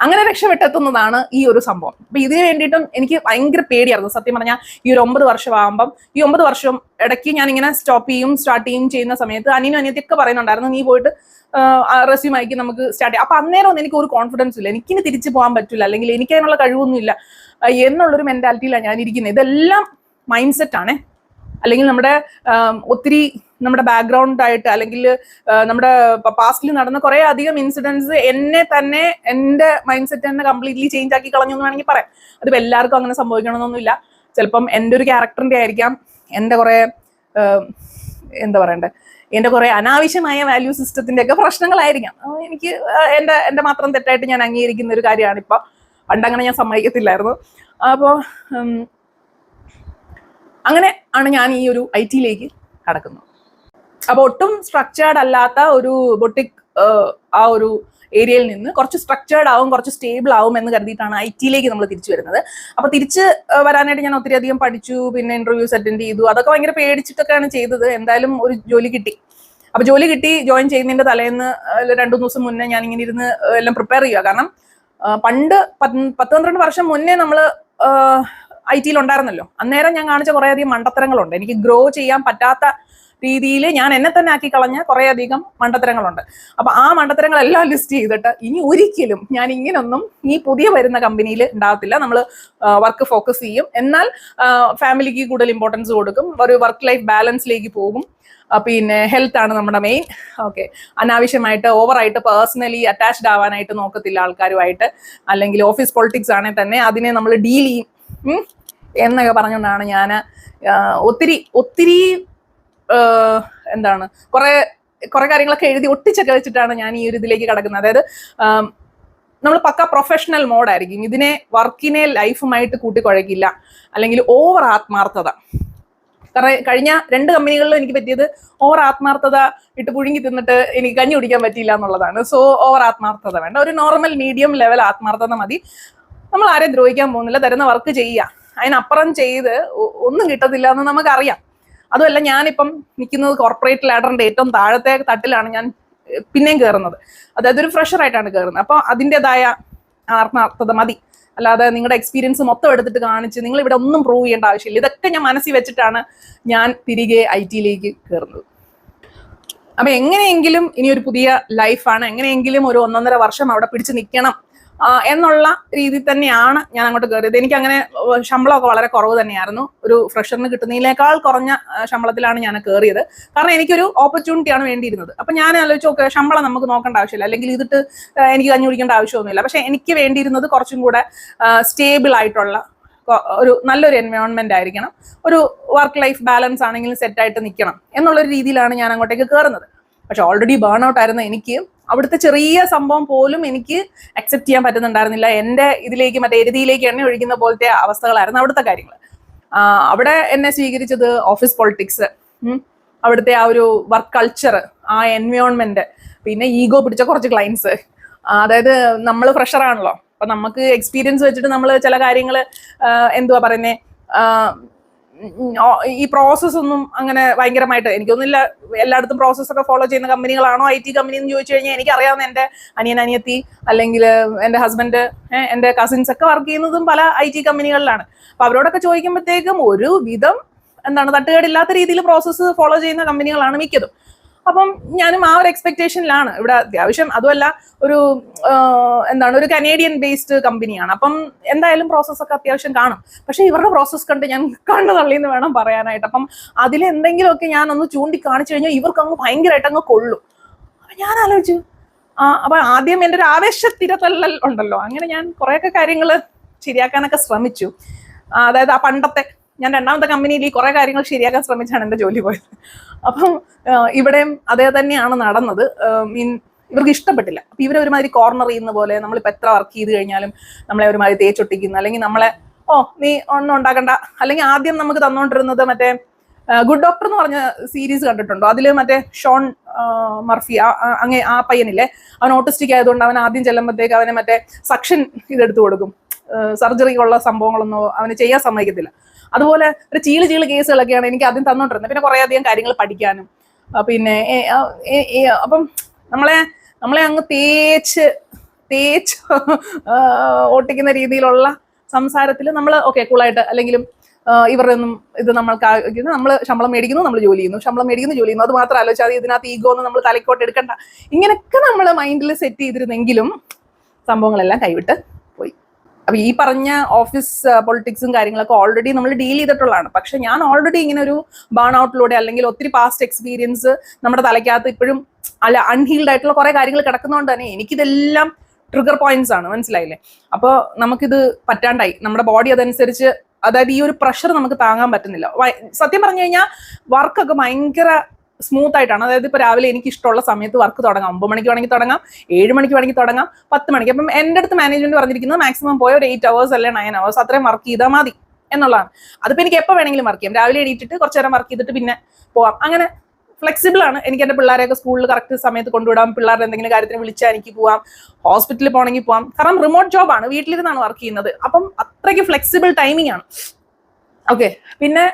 [SPEAKER 1] അങ്ങനെ രക്ഷപ്പെട്ടെത്തുന്നതാണ് ഈ ഒരു സംഭവം. അപ്പൊ ഇതിന് വേണ്ടിയിട്ടും എനിക്ക് ഭയങ്കര പേടിയായിരുന്നു സത്യം പറഞ്ഞാൽ. ഈ ഒരു 9 വർഷമാകുമ്പം, ഈ 9 വർഷം ഇടയ്ക്ക് ഞാൻ ഇങ്ങനെ സ്റ്റാർട്ട് ചെയ്യും ചെയ്യുന്ന സമയത്ത് അനിയനും അനിയത്തിയൊക്കെ പറയുന്നുണ്ടായിരുന്നു, നീ പോയിട്ട് റെസ്യൂം അയക്കി നമുക്ക് സ്റ്റാർട്ട് ചെയ്യാം. അപ്പൊ അന്നേരം ഒന്നും എനിക്ക് ഒരു കോൺഫിഡൻസ് ഇല്ല, എനിക്കിനി തിരിച്ചു പോകാൻ പറ്റില്ല, അല്ലെങ്കിൽ എനിക്ക് അതിനുള്ള കഴിവൊന്നും ഇല്ല എന്നുള്ളൊരു മെന്റാലിറ്റിയിലാണ് ഞാൻ ഇരിക്കുന്നത്. ഇതെല്ലാം മൈൻഡ് സെറ്റ് ആണ്. അല്ലെങ്കിൽ ഒത്തിരി നമ്മുടെ ബാക്ക്ഗ്രൗണ്ട് ആയിട്ട്, അല്ലെങ്കിൽ നമ്മുടെ പാസ്റ്റിൽ നടന്ന കുറെ അധികം ഇൻസിഡൻസ് എന്റെ മൈൻഡ് സെറ്റ് തന്നെ കംപ്ലീറ്റ്ലി ചേഞ്ച് ആക്കി കളഞ്ഞു എന്ന് വേണമെങ്കിൽ പറയാം. അതിപ്പോൾ എല്ലാവർക്കും അങ്ങനെ സംഭവിക്കണമെന്നൊന്നുമില്ല. ചിലപ്പം എൻ്റെ ഒരു ക്യാരക്ടറിന്റെ ആയിരിക്കാം, എൻ്റെ കുറെ എൻ്റെ കുറെ അനാവശ്യമായ വാല്യൂ സിസ്റ്റത്തിന്റെ ഒക്കെ പ്രശ്നങ്ങളായിരിക്കാം. എനിക്ക് എൻ്റെ മാത്രം തെറ്റായിട്ട് ഞാൻ അംഗീകരിക്കുന്ന ഒരു കാര്യമാണ് ഇപ്പൊ. പണ്ടങ്ങനെ ഞാൻ സമ്മതിക്കത്തില്ലായിരുന്നു. അപ്പോൾ അങ്ങനെ ആണ് ഞാൻ ഈ ഒരു IT-യിലേക്ക് കടക്കുന്നത്. അപ്പോൾ ഒട്ടും സ്ട്രക്ചേർഡ് അല്ലാത്ത ഒരു ബൊട്ടിക് ആ ഒരു ഏരിയയിൽ നിന്ന് കുറച്ച് സ്ട്രക്ചേർഡ് ആവും, കുറച്ച് സ്റ്റേബിൾ ആവും എന്ന് കരുതിയിട്ടാണ് IT-യിലേക്ക് നമ്മൾ തിരിച്ചു വരുന്നത്. അപ്പോൾ തിരിച്ച് വരാനായിട്ട് ഞാൻ ഒത്തിരി അധികം പഠിച്ചു, പിന്നെ ഇന്റർവ്യൂസ് അറ്റൻഡ് ചെയ്തു. അതൊക്കെ ഭയങ്കര പേടിച്ചിട്ടൊക്കെയാണ് ചെയ്തത്. എന്തായാലും ഒരു ജോലി കിട്ടി. അപ്പോൾ ജോലി കിട്ടി. ജോയിൻ ചെയ്യുന്നതിന്റെ തലേന്ന് 2-3 ദിവസം മുന്നേ ഞാൻ ഇങ്ങനെ ഇരുന്ന് എല്ലാം പ്രിപ്പയർ ചെയ്യുക. കാരണം പണ്ട് 10-12 വർഷം മുന്നേ നമ്മൾ IT-യിൽ ഉണ്ടായിരുന്നല്ലോ. അന്നേരം ഞാൻ കാണിച്ച കുറേയധികം മണ്ടത്തരങ്ങളുണ്ട്. എനിക്ക് ഗ്രോ ചെയ്യാൻ പറ്റാത്ത രീതിയിൽ ഞാൻ എന്നെ തന്നെ ആക്കി കളഞ്ഞ കുറേയധികം മണ്ടത്തരങ്ങളുണ്ട്. അപ്പൊ ആ മണ്ടത്തരങ്ങളെല്ലാം ലിസ്റ്റ് ചെയ്തിട്ട് ഇനി ഒരിക്കലും ഞാൻ ഇങ്ങനൊന്നും ഈ പുതിയ വരുന്ന കമ്പനിയിൽ ഉണ്ടാകത്തില്ല. നമ്മൾ വർക്ക് ഫോക്കസ് ചെയ്യും, എന്നാൽ ഫാമിലിക്ക് കൂടുതൽ ഇമ്പോർട്ടൻസ് കൊടുക്കും, ഒരു വർക്ക് ലൈഫ് ബാലൻസിലേക്ക് പോകും. പിന്നെ ഹെൽത്ത് ആണ് നമ്മുടെ മെയിൻ. ഓക്കെ, അനാവശ്യമായിട്ട് ഓവറായിട്ട് പേഴ്സണലി അറ്റാച്ച്ഡ് ആവാനായിട്ട് നോക്കത്തില്ല ആൾക്കാരുമായിട്ട്. അല്ലെങ്കിൽ ഓഫീസ് പൊളിറ്റിക്സ് ആണെങ്കിൽ തന്നെ അതിനെ നമ്മൾ ഡീൽ ചെയ്യും എന്നൊക്കെ പറഞ്ഞുകൊണ്ടാണ് ഞാൻ ഒത്തിരി എന്താണ് കുറെ കാര്യങ്ങളൊക്കെ എഴുതി ഒട്ടിച്ചൊക്കെ വെച്ചിട്ടാണ് ഞാൻ ഈ ഒരു ഇതിലേക്ക് കിടക്കുന്നത്. അതായത് നമ്മൾ പക്ക പ്രൊഫഷണൽ മോഡായിരിക്കും. ഇതിനെ വർക്കിനെ ലൈഫുമായിട്ട് കൂട്ടിക്കുഴക്കില്ല. അല്ലെങ്കിൽ ഓവർ ആത്മാർത്ഥത. കാരണം കഴിഞ്ഞ 2 കമ്പനികളിലും എനിക്ക് പറ്റിയത് ഓവർ ആത്മാർത്ഥത ഇട്ട് പുഴുങ്ങി തിന്നിട്ട് എനിക്ക് കഞ്ഞി കുടിക്കാൻ പറ്റിയില്ല എന്നുള്ളതാണ്. സോ ഓവർ ആത്മാർത്ഥത വേണ്ട, ഒരു നോർമൽ മീഡിയം ലെവൽ ആത്മാർത്ഥത മതി. നമ്മൾ ആരെയും ദ്രോഹിക്കാൻ പോകുന്നില്ല, തരുന്ന വർക്ക് ചെയ്യുക. അതിനപ്പുറം ചെയ്ത് ഒന്നും കിട്ടത്തില്ല എന്ന് നമുക്കറിയാം. അതുമല്ല, ഞാനിപ്പം നിൽക്കുന്നത് കോർപ്പറേറ്റ് ലാഡറിന്റെ ഏറ്റവും താഴത്തെ തട്ടിലാണ് ഞാൻ പിന്നെയും കയറുന്നത്. അതായത് ഒരു ഫ്രഷറായിട്ടാണ് കയറുന്നത്. അപ്പോൾ അതിൻ്റെതായ ആത്മാർത്ഥത മതി. അല്ലാതെ നിങ്ങളുടെ എക്സ്പീരിയൻസ് മൊത്തം എടുത്തിട്ട് കാണിച്ച് നിങ്ങൾ ഇവിടെ ഒന്നും പ്രൂവ് ചെയ്യേണ്ട ആവശ്യമില്ല. ഇതൊക്കെ ഞാൻ മനസ്സിൽ വെച്ചിട്ടാണ് ഞാൻ തിരികെ IT-യിലേക്ക് കയറുന്നത്. അപ്പൊ എങ്ങനെയെങ്കിലും ഇനി ഒരു പുതിയ ലൈഫാണ്, എങ്ങനെയെങ്കിലും ഒരു 1.5 വർഷം അവിടെ പിടിച്ചു നിൽക്കണം എന്നുള്ള രീതിയിൽ തന്നെയാണ് ഞാൻ അങ്ങോട്ട് കയറിയത്. എനിക്ക് അങ്ങനെ ശമ്പളമൊക്കെ വളരെ കുറവ് തന്നെയായിരുന്നു. ഒരു ഫ്രഷറിന് കിട്ടുന്നതിനേക്കാൾ കുറഞ്ഞ ശമ്പളത്തിലാണ് ഞാൻ കയറിയത്. കാരണം എനിക്കൊരു ഓപ്പർച്യൂണിറ്റിയാണ് വേണ്ടിയിരുന്നത്. അപ്പൊ ഞാൻ ആലോചിച്ചു, ഓക്കെ, ശമ്പളം നമുക്ക് നോക്കേണ്ട ആവശ്യമില്ല, അല്ലെങ്കിൽ ഇതിട്ട് എനിക്ക് കഞ്ഞി കുടിക്കേണ്ട ആവശ്യമൊന്നുമില്ല. പക്ഷെ എനിക്ക് വേണ്ടിയിരുന്നത് കുറച്ചും കൂടെ സ്റ്റേബിൾ ആയിട്ടുള്ള ഒരു നല്ലൊരു എൻവയോൺമെന്റ് ആയിരിക്കണം, ഒരു വർക്ക് ലൈഫ് ബാലൻസ് ആണെങ്കിലും സെറ്റായിട്ട് നിൽക്കണം എന്നുള്ളൊരു രീതിയിലാണ് ഞാൻ അങ്ങോട്ടേക്ക് കയറുന്നത്. പക്ഷെ ഓൾറെഡി ബേൺ ഔട്ട് ആയിരുന്ന എനിക്ക് അവിടുത്തെ ചെറിയ സംഭവം പോലും എനിക്ക് അക്സെപ്റ്റ് ചെയ്യാൻ പറ്റുന്നുണ്ടായിരുന്നില്ല. എൻ്റെ ഇതിലേക്ക് മറ്റേ എരുതിയിലേക്ക് എണ്ണ ഒഴിക്കുന്ന പോലത്തെ അവസ്ഥകളായിരുന്നു അവിടുത്തെ കാര്യങ്ങൾ. അവിടെ എന്നെ സ്വീകരിച്ചത് ഓഫീസ് പൊളിറ്റിക്സ്, അവിടുത്തെ ആ ഒരു വർക്ക് കൾച്ചർ, ആ എൻവയോൺമെന്റ്, പിന്നെ ഈഗോ പിടിച്ച കുറച്ച് ക്ലയൻസ്. അതായത് നമ്മൾ ഫ്രഷറാണല്ലോ, അപ്പൊ നമുക്ക് എക്സ്പീരിയൻസ് വെച്ചിട്ട് നമ്മൾ ചില കാര്യങ്ങൾ എന്തുവാ പറയുന്നേ, ഈ പ്രോസസ് ഒന്നും അങ്ങനെ ഭയങ്കരമായിട്ട് എനിക്കൊന്നുമില്ല. എല്ലായിടത്തും പ്രോസസ്സൊക്കെ ഫോളോ ചെയ്യുന്ന കമ്പനികളാണോ IT കമ്പനി എന്ന് ചോദിച്ചു കഴിഞ്ഞാൽ എനിക്കറിയാവുന്ന എൻ്റെ അനിയത്തി അല്ലെങ്കിൽ എൻ്റെ ഹസ്ബൻഡ്, എൻ്റെ കസിൻസ് ഒക്കെ വർക്ക് ചെയ്യുന്നതും പല IT കമ്പനികളിലാണ്. അപ്പൊ അവരോടൊക്കെ ചോദിക്കുമ്പോഴത്തേക്കും ഒരു വിധം തട്ടുകേടില്ലാത്ത രീതിയിൽ പ്രോസസ്സ് ഫോളോ ചെയ്യുന്ന കമ്പനികളാണ് മിക്കതും. അപ്പം ഞാനും ആ ഒരു എക്സ്പെക്ടേഷനിലാണ് ഇവിടെ. അത്യാവശ്യം അതുമല്ല ഒരു കനേഡിയൻ ബേസ്ഡ് കമ്പനിയാണ്. അപ്പം എന്തായാലും പ്രോസസ്സൊക്കെ അത്യാവശ്യം കാണും. പക്ഷെ ഇവരുടെ പ്രോസസ്സ് കണ്ട് ഞാൻ കണ്ണു തള്ളിയെന്ന് വേണം പറയാനായിട്ട്. അപ്പം അതിലെന്തെങ്കിലുമൊക്കെ ഞാൻ ഒന്ന് ചൂണ്ടിക്കാണിച്ചു കഴിഞ്ഞാൽ ഇവർക്ക് അങ്ങ് ഭയങ്കരമായിട്ട് അങ്ങ് കൊള്ളും. അപ്പൊ ഞാൻ ആലോചിച്ചു, അപ്പൊ ആദ്യം എൻ്റെ ഒരു ആവേശത്തിരത്തല്ലൽ ഉണ്ടല്ലോ, അങ്ങനെ ഞാൻ കുറേയൊക്കെ കാര്യങ്ങൾ ശരിയാക്കാനൊക്കെ ശ്രമിച്ചു. അതായത് ആ പണ്ടത്തെ ഞാൻ 2ാമത്തെ കമ്പനിയിൽ ഈ കുറെ കാര്യങ്ങൾ ശരിയാക്കാൻ ശ്രമിച്ചാണ് എൻ്റെ ജോലി പോയത്. അപ്പം ഇവിടെയും അതേ തന്നെയാണ് നടന്നത്. ഇവർക്ക് ഇഷ്ടപ്പെട്ടില്ല. അപ്പൊ ഇവരെ ഒരുമാതിരി കോർണർ ചെയ്യുന്ന പോലെ, നമ്മളിപ്പോൾ എത്ര വർക്ക് ചെയ്ത് കഴിഞ്ഞാലും നമ്മളെ ഒരുമാതിരി തേച്ചൊട്ടിക്കുന്നു, അല്ലെങ്കിൽ നമ്മളെ നീ ഒന്നും ഉണ്ടാക്കണ്ട. അല്ലെങ്കിൽ ആദ്യം നമുക്ക് തന്നോണ്ടിരുന്നത് മറ്റേ ഗുഡ് ഡോക്ടർ എന്ന് പറഞ്ഞ സീരീസ് കണ്ടിട്ടുണ്ടോ? അതിൽ മറ്റേ ഷോൺ മർഫി ആ പയ്യനില്ലേ, അവൻ ഓട്ടിസ്റ്റിക് ആയതുകൊണ്ട് അവൻ ആദ്യം ചെല്ലുമ്പോഴത്തേക്ക് അവനെ മറ്റേ സക്ഷൻ ഇതെടുത്തു കൊടുക്കും. സർജറിക്കുള്ള സംഭവങ്ങളൊന്നും അവന് ചെയ്യാൻ സമ്മതിക്കത്തില്ല. അതുപോലെ ഒരു ചീള് കേസുകളൊക്കെയാണ് എനിക്ക് ആദ്യം തന്നോണ്ടിരുന്നത്. പിന്നെ കുറേ അധികം കാര്യങ്ങൾ പഠിക്കാനും, പിന്നെ അപ്പം നമ്മളെ അങ്ങ് തേച്ച് ഓട്ടിക്കുന്ന രീതിയിലുള്ള സംസാരത്തിൽ നമ്മൾ ഓക്കെ കൂളായിട്ട്, അല്ലെങ്കിലും ഇവരുടെ ഒന്നും ഇത് നമ്മൾ ശമ്പളം മേടിക്കുന്നു, നമ്മൾ ജോലി ചെയ്യുന്നു, ശമ്പളം മേടിക്കുന്നു, ജോലി ചെയ്യുന്നു, അത് മാത്രം ആലോചിച്ചാൽ ഇതിനകത്ത് ഈഗോ ഒന്നും നമ്മൾ തലക്കോട്ട് എടുക്കണ്ട. ഇങ്ങനെയൊക്കെ നമ്മൾ മൈൻഡിൽ സെറ്റ് ചെയ്തിരുന്നെങ്കിലും സംഭവങ്ങളെല്ലാം കൈവിട്ട് പോയി. അപ്പൊ ഈ പറഞ്ഞ ഓഫീസ് പൊളിറ്റിക്സും കാര്യങ്ങളൊക്കെ ഓൾറെഡി നമ്മൾ ഡീൽ ചെയ്തിട്ടുള്ളതാണ്. പക്ഷെ ഞാൻ ഓൾറെഡി ഇങ്ങനെ ഒരു ബേൺ ഔട്ടിലൂടെ, അല്ലെങ്കിൽ ഒത്തിരി പാസ്റ്റ് എക്സ്പീരിയൻസ് നമ്മുടെ തലയ്ക്കകത്ത് ഇപ്പോഴും അൺഹീൽഡ് ആയിട്ടുള്ള കുറെ കാര്യങ്ങൾ കിടക്കുന്നതുകൊണ്ട് തന്നെ എനിക്കിതെല്ലാം ട്രിഗർ പോയിന്റ്സ് ആണ്, മനസ്സിലായില്ലേ? അപ്പോൾ നമുക്കിത് പറ്റാണ്ടായി. നമ്മുടെ ബോഡി അതനുസരിച്ച്, അതായത് ഈ ഒരു പ്രഷർ നമുക്ക് താങ്ങാൻ പറ്റുന്നില്ല. സത്യം പറഞ്ഞു കഴിഞ്ഞാൽ വർക്കൊക്കെ ഭയങ്കര സ്മൂത്ത് ആയിട്ടാണ്. അതായത് ഇപ്പോൾ രാവിലെ എനിക്ക് ഇഷ്ടമുള്ള സമയത്ത് വർക്ക് തുടങ്ങാം. 9 മണിക്ക് വേണമെങ്കിൽ തുടങ്ങാം, 7 മണിക്ക് വേണമെങ്കിൽ തുടങ്ങാം, 10 മണിക്ക്. അപ്പം എൻ്റെ അടുത്ത് മാനേജ്മെന്റ് പറഞ്ഞിരിക്കുന്നത് മാക്സിമം പോയ ഒരു 8 hours അല്ലെ 9 hours അത്രയും വർക്ക് ചെയ്താൽ മതി എന്നുള്ളതാണ്. അതിപ്പോൾ എനിക്ക് എപ്പോൾ വേണമെങ്കിലും വർക്ക് ചെയ്യാം. രാവിലെ എണീറ്റിട്ട് കുറച്ച് നേരം വർക്ക് ചെയ്തിട്ട് പിന്നെ പോവാം. അങ്ങനെ ഫ്ലെക്സിബിൾ ആണ്. എനിക്ക് എൻ്റെ പിള്ളേരെയൊക്കെ സ്കൂളിൽ കറക്റ്റ് സമയത്ത് കൊണ്ടുവിടാം. പിള്ളേരുടെ എന്തെങ്കിലും കാര്യത്തിന് വിളിച്ചാൽ എനിക്ക് പോവാം. ഹോസ്പിറ്റലിൽ പോകണമെങ്കിൽ പോവാം. കാരണം റിമോട്ട് ജോബാണ്, വീട്ടിലിരുന്നാണ് വർക്ക് ചെയ്യുന്നത്. അപ്പം അത്രയ്ക്ക് ഫ്ലെക്സിബിൾ ടൈമിംഗ് ആണ്. ഓക്കെ. പിന്നെ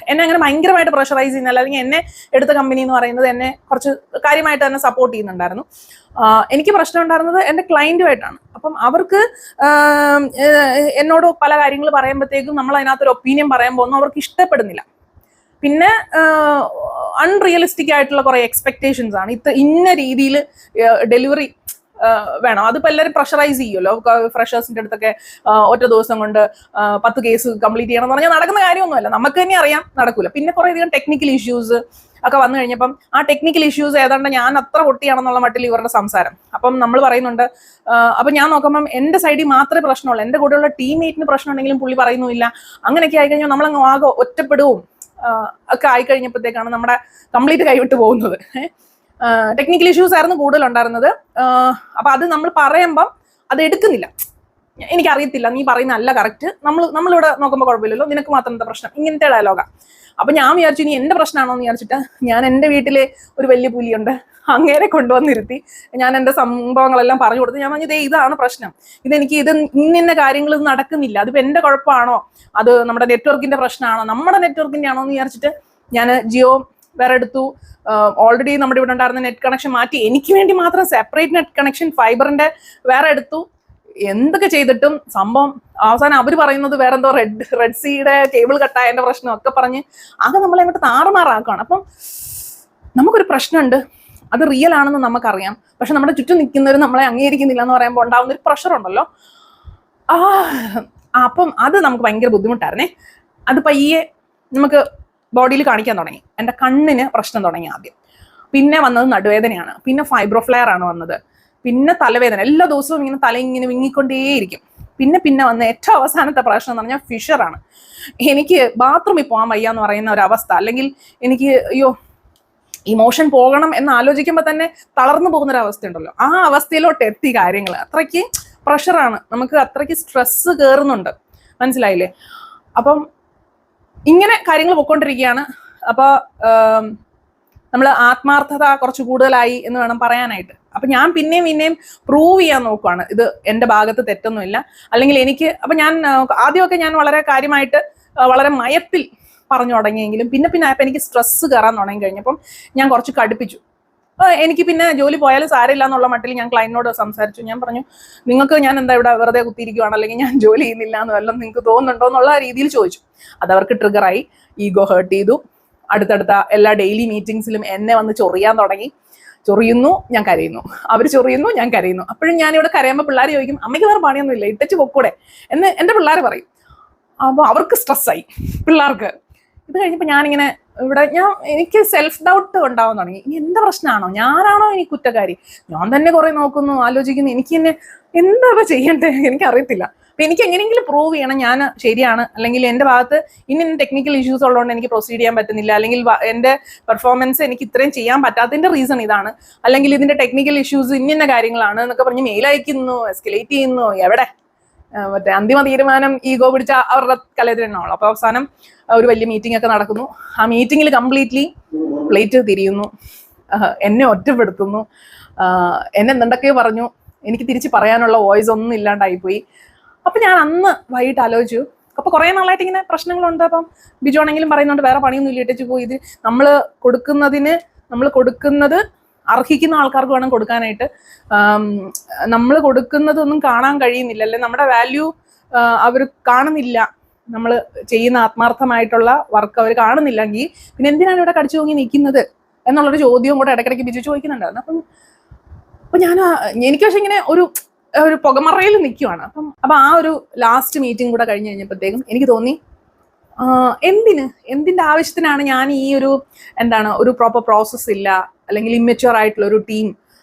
[SPEAKER 1] എന്നെ അങ്ങനെ ഭയങ്കരമായിട്ട് പ്രഷറൈസ് ചെയ്യുന്നില്ല, അല്ലെങ്കിൽ എന്നെ എടുത്ത കമ്പനി എന്ന് പറയുന്നത് എന്നെ കുറച്ച് കാര്യമായിട്ട് തന്നെ സപ്പോർട്ട് ചെയ്യുന്നുണ്ടായിരുന്നു. എനിക്ക് പ്രശ്നം ഉണ്ടായിരുന്നത് എൻ്റെ ക്ലയൻറ്റുമായിട്ടാണ്. അപ്പം അവർക്ക് എന്നോട് പല കാര്യങ്ങൾ പറയുമ്പോഴത്തേക്കും നമ്മൾ അതിനകത്തൊരു ഒപ്പീനിയൻ പറയുമ്പോൾ ഒന്നും അവർക്ക് ഇഷ്ടപ്പെടുന്നില്ല. പിന്നെ അൺറിയലിസ്റ്റിക് ആയിട്ടുള്ള കുറെ എക്സ്പെക്ടേഷൻസ് ആണ്. ഇന്ന രീതിയിൽ ഡെലിവറി വേണം. അതിപ്പോൾ എല്ലാവരും പ്രഷറൈസ് ചെയ്യുമല്ലോ. ഫ്രഷേഴ്സിൻ്റെ അടുത്തൊക്കെ ഒറ്റ ദിവസം കൊണ്ട് 10 കേസ് കംപ്ലീറ്റ് ചെയ്യണം എന്ന് പറഞ്ഞാൽ നടക്കുന്ന കാര്യമൊന്നുമല്ല. നമുക്ക് തന്നെ അറിയാം നടക്കൂല. പിന്നെ കുറേ അധികം ടെക്നിക്കൽ ഇഷ്യൂസ് ഒക്കെ വന്നു കഴിഞ്ഞപ്പം ആ ടെക്നിക്കൽ ഇഷ്യൂസ് ഏതാണ്ട് ഞാൻ അത്ര പൊട്ടിയാണെന്നുള്ള മട്ടിൽ ഇവരുടെ സംസാരം. അപ്പം നമ്മൾ പറയുന്നുണ്ട്. അപ്പം ഞാൻ നോക്കുമ്പം എൻ്റെ സൈഡിൽ മാത്രമേ പ്രശ്നമുള്ളൂ. എൻ്റെ കൂടെയുള്ള ടീംമേറ്റിന് പ്രശ്നം ഉണ്ടെങ്കിലും പുള്ളി പറയുന്നുമില്ല. അങ്ങനെയൊക്കെ ആയിക്കഴിഞ്ഞാൽ നമ്മളങ്ങ് ആകെ ഒറ്റപ്പെടുവും ഒക്കെ ആയിക്കഴിഞ്ഞപ്പോഴത്തേക്കാണ് നമ്മുടെ കംപ്ലീറ്റ് കൈവിട്ട് പോകുന്നത്. ടെക്നിക്കൽ ഇഷ്യൂസ് ആയിരുന്നു കൂടുതലുണ്ടായിരുന്നത്. അപ്പൊ അത് നമ്മൾ പറയുമ്പം അത് എടുക്കുന്നില്ല. എനിക്കറിയത്തില്ല, നീ പറയുന്ന അല്ല കറക്റ്റ്, നമ്മളിവിടെ നോക്കുമ്പോൾ കുഴപ്പമില്ലല്ലോ, നിനക്ക് മാത്രം എന്താ പ്രശ്നം, ഇങ്ങനത്തെ ഡയലോഗാ. അപ്പൊ ഞാൻ വിചാരിച്ചു ഇനി എന്റെ പ്രശ്നമാണോ എന്ന് വിചാരിച്ചിട്ട് ഞാൻ എൻ്റെ വീട്ടിലെ ഒരു വലിയ പുലിയുണ്ട്, അങ്ങനെ കൊണ്ടുവന്നിരുത്തി ഞാൻ എൻ്റെ സംഭവങ്ങളെല്ലാം പറഞ്ഞു കൊടുത്ത് ഞാൻ പറഞ്ഞു, ഇതാണ് പ്രശ്നം, ഇതെനിക്ക് ഇന്ന കാര്യങ്ങൾ നടക്കുന്നില്ല, അതിപ്പോ എന്റെ കുഴപ്പമാണോ, അത് നമ്മുടെ നെറ്റ്വർക്കിന്റെ പ്രശ്നമാണോ, നമ്മുടെ നെറ്റ്വർക്കിന്റെ ആണോ എന്ന് വിചാരിച്ചിട്ട് ഞാൻ ജിയോ വേറെ എടുത്തു. ഓൾറെഡി നമ്മുടെ ഇവിടെ ഉണ്ടായിരുന്ന നെറ്റ് കണക്ഷൻ മാറ്റി എനിക്ക് വേണ്ടി മാത്രം സെപ്പറേറ്റ് നെറ്റ് കണക്ഷൻ ഫൈബറിന്റെ വേറെ എടുത്തു. എന്തൊക്കെ ചെയ്തിട്ടും സംഭവം അവസാനം അവർ പറയുന്നത് വേറെ എന്തോ റെഡ് സീയുടെ കേബിൾ കട്ടായതിന്റെ പ്രശ്നം ഒക്കെ പറഞ്ഞ് ആകെ നമ്മളെ അങ്ങോട്ട് താറുമാറാക്കുകയാണ്. അപ്പം നമുക്കൊരു പ്രശ്നമുണ്ട്, അത് റിയൽ ആണെന്ന് നമുക്കറിയാം. പക്ഷെ നമ്മുടെ ചുറ്റും നിൽക്കുന്നവർ നമ്മളെ അംഗീകരിക്കുന്നില്ല എന്ന് പറയുമ്പോൾ ഉണ്ടാവുന്ന ഒരു പ്രഷർ ഉണ്ടല്ലോ, അപ്പം അത് നമുക്ക് ഭയങ്കര ബുദ്ധിമുട്ടായിരുന്നേ. അത് പയ്യെ നമുക്ക് ബോഡിയിൽ കാണിക്കാൻ തുടങ്ങി. എൻ്റെ കണ്ണിന് പ്രശ്നം തുടങ്ങി ആദ്യം. പിന്നെ വന്നത് നടുവേദനയാണ്. പിന്നെ ഫൈബ്രോഫ്ലെയർ ആണ് വന്നത്. പിന്നെ തലവേദന. എല്ലാ ദിവസവും ഇങ്ങനെ തല ഇങ്ങനെ വിങ്ങിക്കൊണ്ടേയിരിക്കും. പിന്നെ വന്ന ഏറ്റവും അവസാനത്തെ പ്രശ്നം എന്ന് പറഞ്ഞാൽ ഫിഷറാണ്. എനിക്ക് ബാത്റൂമിൽ പോകാൻ വയ്യ എന്ന് പറയുന്ന ഒരു അവസ്ഥ, അല്ലെങ്കിൽ എനിക്ക് ഇമോഷൻ പോകണം എന്ന് ആലോചിക്കുമ്പോൾ തന്നെ തളർന്നു പോകുന്നൊരവസ്ഥ ഉണ്ടല്ലോ, ആ അവസ്ഥയിലോട്ട് എത്തി കാര്യങ്ങൾ. അത്രയ്ക്ക് പ്രഷറാണ്, നമുക്ക് അത്രയ്ക്ക് സ്ട്രെസ് കയറുന്നുണ്ട്, മനസ്സിലായില്ലേ? അപ്പം ഇങ്ങനെ കാര്യങ്ങൾ പൊയ്ക്കൊണ്ടിരിക്കുകയാണ്. അപ്പോൾ നമ്മൾ ആത്മാർത്ഥത കുറച്ച് കൂടുതലായി എന്ന് വേണം പറയാനായിട്ട്. അപ്പം ഞാൻ പിന്നെയും പ്രൂവ് ചെയ്യാൻ നോക്കുവാണ് ഇത് എൻ്റെ ഭാഗത്ത് തെറ്റൊന്നുമില്ല, അല്ലെങ്കിൽ എനിക്ക്. അപ്പം ഞാൻ ആദ്യമൊക്കെ ഞാൻ വളരെ കാര്യമായിട്ട് വളരെ മയത്തിൽ പറഞ്ഞു തുടങ്ങിയെങ്കിലും പിന്നെ ആയപ്പോൾ എനിക്ക് സ്ട്രെസ് കയറാൻ തുടങ്ങി കഴിഞ്ഞപ്പം ഞാൻ കുറച്ച് കടുപ്പിച്ചു. എനിക്ക് പിന്നെ ജോലി പോയാലും സാരമില്ല എന്നുള്ള മട്ടിൽ ഞാൻ ക്ലയന്റിനോട് സംസാരിച്ചു. ഞാൻ പറഞ്ഞു, നിങ്ങൾക്ക് ഞാൻ എന്താ ഇവിടെ വെറുതെ കുത്തിയിരിക്കുവാണ്, അല്ലെങ്കിൽ ഞാൻ ജോലി ചെയ്യുന്നില്ല എന്ന് വല്ലതും നിങ്ങൾക്ക് തോന്നുന്നുണ്ടോ എന്നുള്ള രീതിയിൽ ചോദിച്ചു. അതവർക്ക് ട്രിഗറായി, ഈഗോ ഹേർട്ട് ചെയ്തു. അടുത്തടുത്ത എല്ലാ ഡെയിലി മീറ്റിംഗ്സിലും എന്നെ വന്ന് ചൊറിയാൻ തുടങ്ങി. ചൊറിയുന്നു, ഞാൻ കരയുന്നു, അവർ ചൊറിയുന്നു, ഞാൻ കരയുന്നു. അപ്പോഴും ഞാനിവിടെ കരയുമ്പോൾ പിള്ളേർ ചോദിക്കും, അമ്മയ്ക്ക് വേറെ പണിയൊന്നുമില്ല, ഇട്ടച്ച് പൊക്കൂടെ എന്ന് എൻ്റെ പിള്ളേർ പറയും. അപ്പോൾ അവർക്ക് സ്ട്രെസ്സായി പിള്ളേർക്ക്. ഇത് കഴിഞ്ഞപ്പോൾ ഞാനിങ്ങനെ എനിക്ക് സെൽഫ് ഡൗട്ട് ഉണ്ടാവാൻ തുടങ്ങി. ഇനി എന്താ പ്രശ്നമാണോ, ഞാനാണോ ഇനി കുറ്റക്കാരി? ഞാൻ തന്നെ കുറെ നോക്കുന്നു, ആലോചിക്കുന്നു, എനിക്ക് തന്നെ എന്താ ചെയ്യണ്ടേ എനിക്കറിയത്തില്ല. അപ്പൊ എനിക്ക് എങ്ങനെയെങ്കിലും പ്രൂവ് ചെയ്യണം ഞാൻ ശരിയാണ്, അല്ലെങ്കിൽ എൻ്റെ ഭാഗത്ത് ഇന്ന ടെക്നിക്കൽ ഇഷ്യൂസ് ഉള്ളതുകൊണ്ട് എനിക്ക് പ്രൊസീഡ് ചെയ്യാൻ പറ്റുന്നില്ല, അല്ലെങ്കിൽ എൻ്റെ പെർഫോമൻസ് എനിക്ക് ഇത്രയും ചെയ്യാൻ പറ്റാത്തതിന്റെ റീസൺ ഇതാണ്, അല്ലെങ്കിൽ ഇതിന്റെ ടെക്നിക്കൽ ഇഷ്യൂസ് ഇന്ന കാര്യങ്ങളാണ് എന്നൊക്കെ പറഞ്ഞ് മെയിൽ അയക്കുന്നു, എസ്കലേറ്റ് ചെയ്യുന്നു. എവിടെ മറ്റേ അന്തിമ തീരുമാനം ഈഗോ പിടിച്ച അവരുടെ കലയത്തിനാണല്ലോ. അപ്പൊ അവസാനം ഒരു വലിയ മീറ്റിംഗ് ഒക്കെ നടക്കുന്നു. ആ മീറ്റിങ്ങിൽ കംപ്ലീറ്റ്ലി പ്ലേറ്റ് തിരിയുന്നു, എന്നെ ഒറ്റപ്പെടുത്തുന്നു, എന്നെ എന്തൊക്കെയോ പറഞ്ഞു, എനിക്ക് തിരിച്ച് പറയാനുള്ള വോയിസ് ഒന്നും ഇല്ലാണ്ടായിപ്പോയി. അപ്പൊ ഞാൻ അന്ന് വൈകിട്ട് ആലോചിച്ചു. അപ്പൊ കുറെ നാളായിട്ട് ഇങ്ങനെ പ്രശ്നങ്ങളുണ്ട്. അപ്പം ബിജു ആണെങ്കിലും പറയുന്നുണ്ട് വേറെ പണിയൊന്നും ഇല്ല, ഇട്ടേച്ച് പോയി. ഇത് നമ്മൾ കൊടുക്കുന്നത് അർഹിക്കുന്ന ആൾക്കാർക്ക് വേണം കൊടുക്കാനായിട്ട്. നമ്മൾ കൊടുക്കുന്നതൊന്നും കാണാൻ കഴിയുന്നില്ല, അല്ലെ നമ്മുടെ വാല്യൂ അവർ കാണുന്നില്ല, നമ്മൾ ചെയ്യുന്ന ആത്മാർത്ഥമായിട്ടുള്ള വർക്ക് അവർ കാണുന്നില്ലെങ്കിൽ പിന്നെ എന്തിനാണ് ഇവിടെ കടിച്ചു തൂങ്ങി നിൽക്കുന്നത് എന്നുള്ളൊരു ചോദ്യവും കൂടെ ഇടയ്ക്കിടയ്ക്ക് ബിജു ചോദിക്കുന്നുണ്ടായിരുന്നു. അപ്പൊ എനിക്ക് പക്ഷെ ഇങ്ങനെ ഒരു പുകമറയിൽ നിൽക്കുവാണ്. അപ്പൊ ആ ഒരു ലാസ്റ്റ് മീറ്റിംഗ് കൂടെ കഴിഞ്ഞ് കഴിഞ്ഞപ്പോഴത്തേക്കും എനിക്ക് തോന്നി, എന്തിന്റെ ആവശ്യത്തിനാണ് ഞാൻ ഈ ഒരു പ്രോപ്പർ പ്രോസസ് ഇല്ല, അല്ലെങ്കിൽ ഇമ്മച്യൂർ ആയിട്ടുള്ള ഒരു ടീം,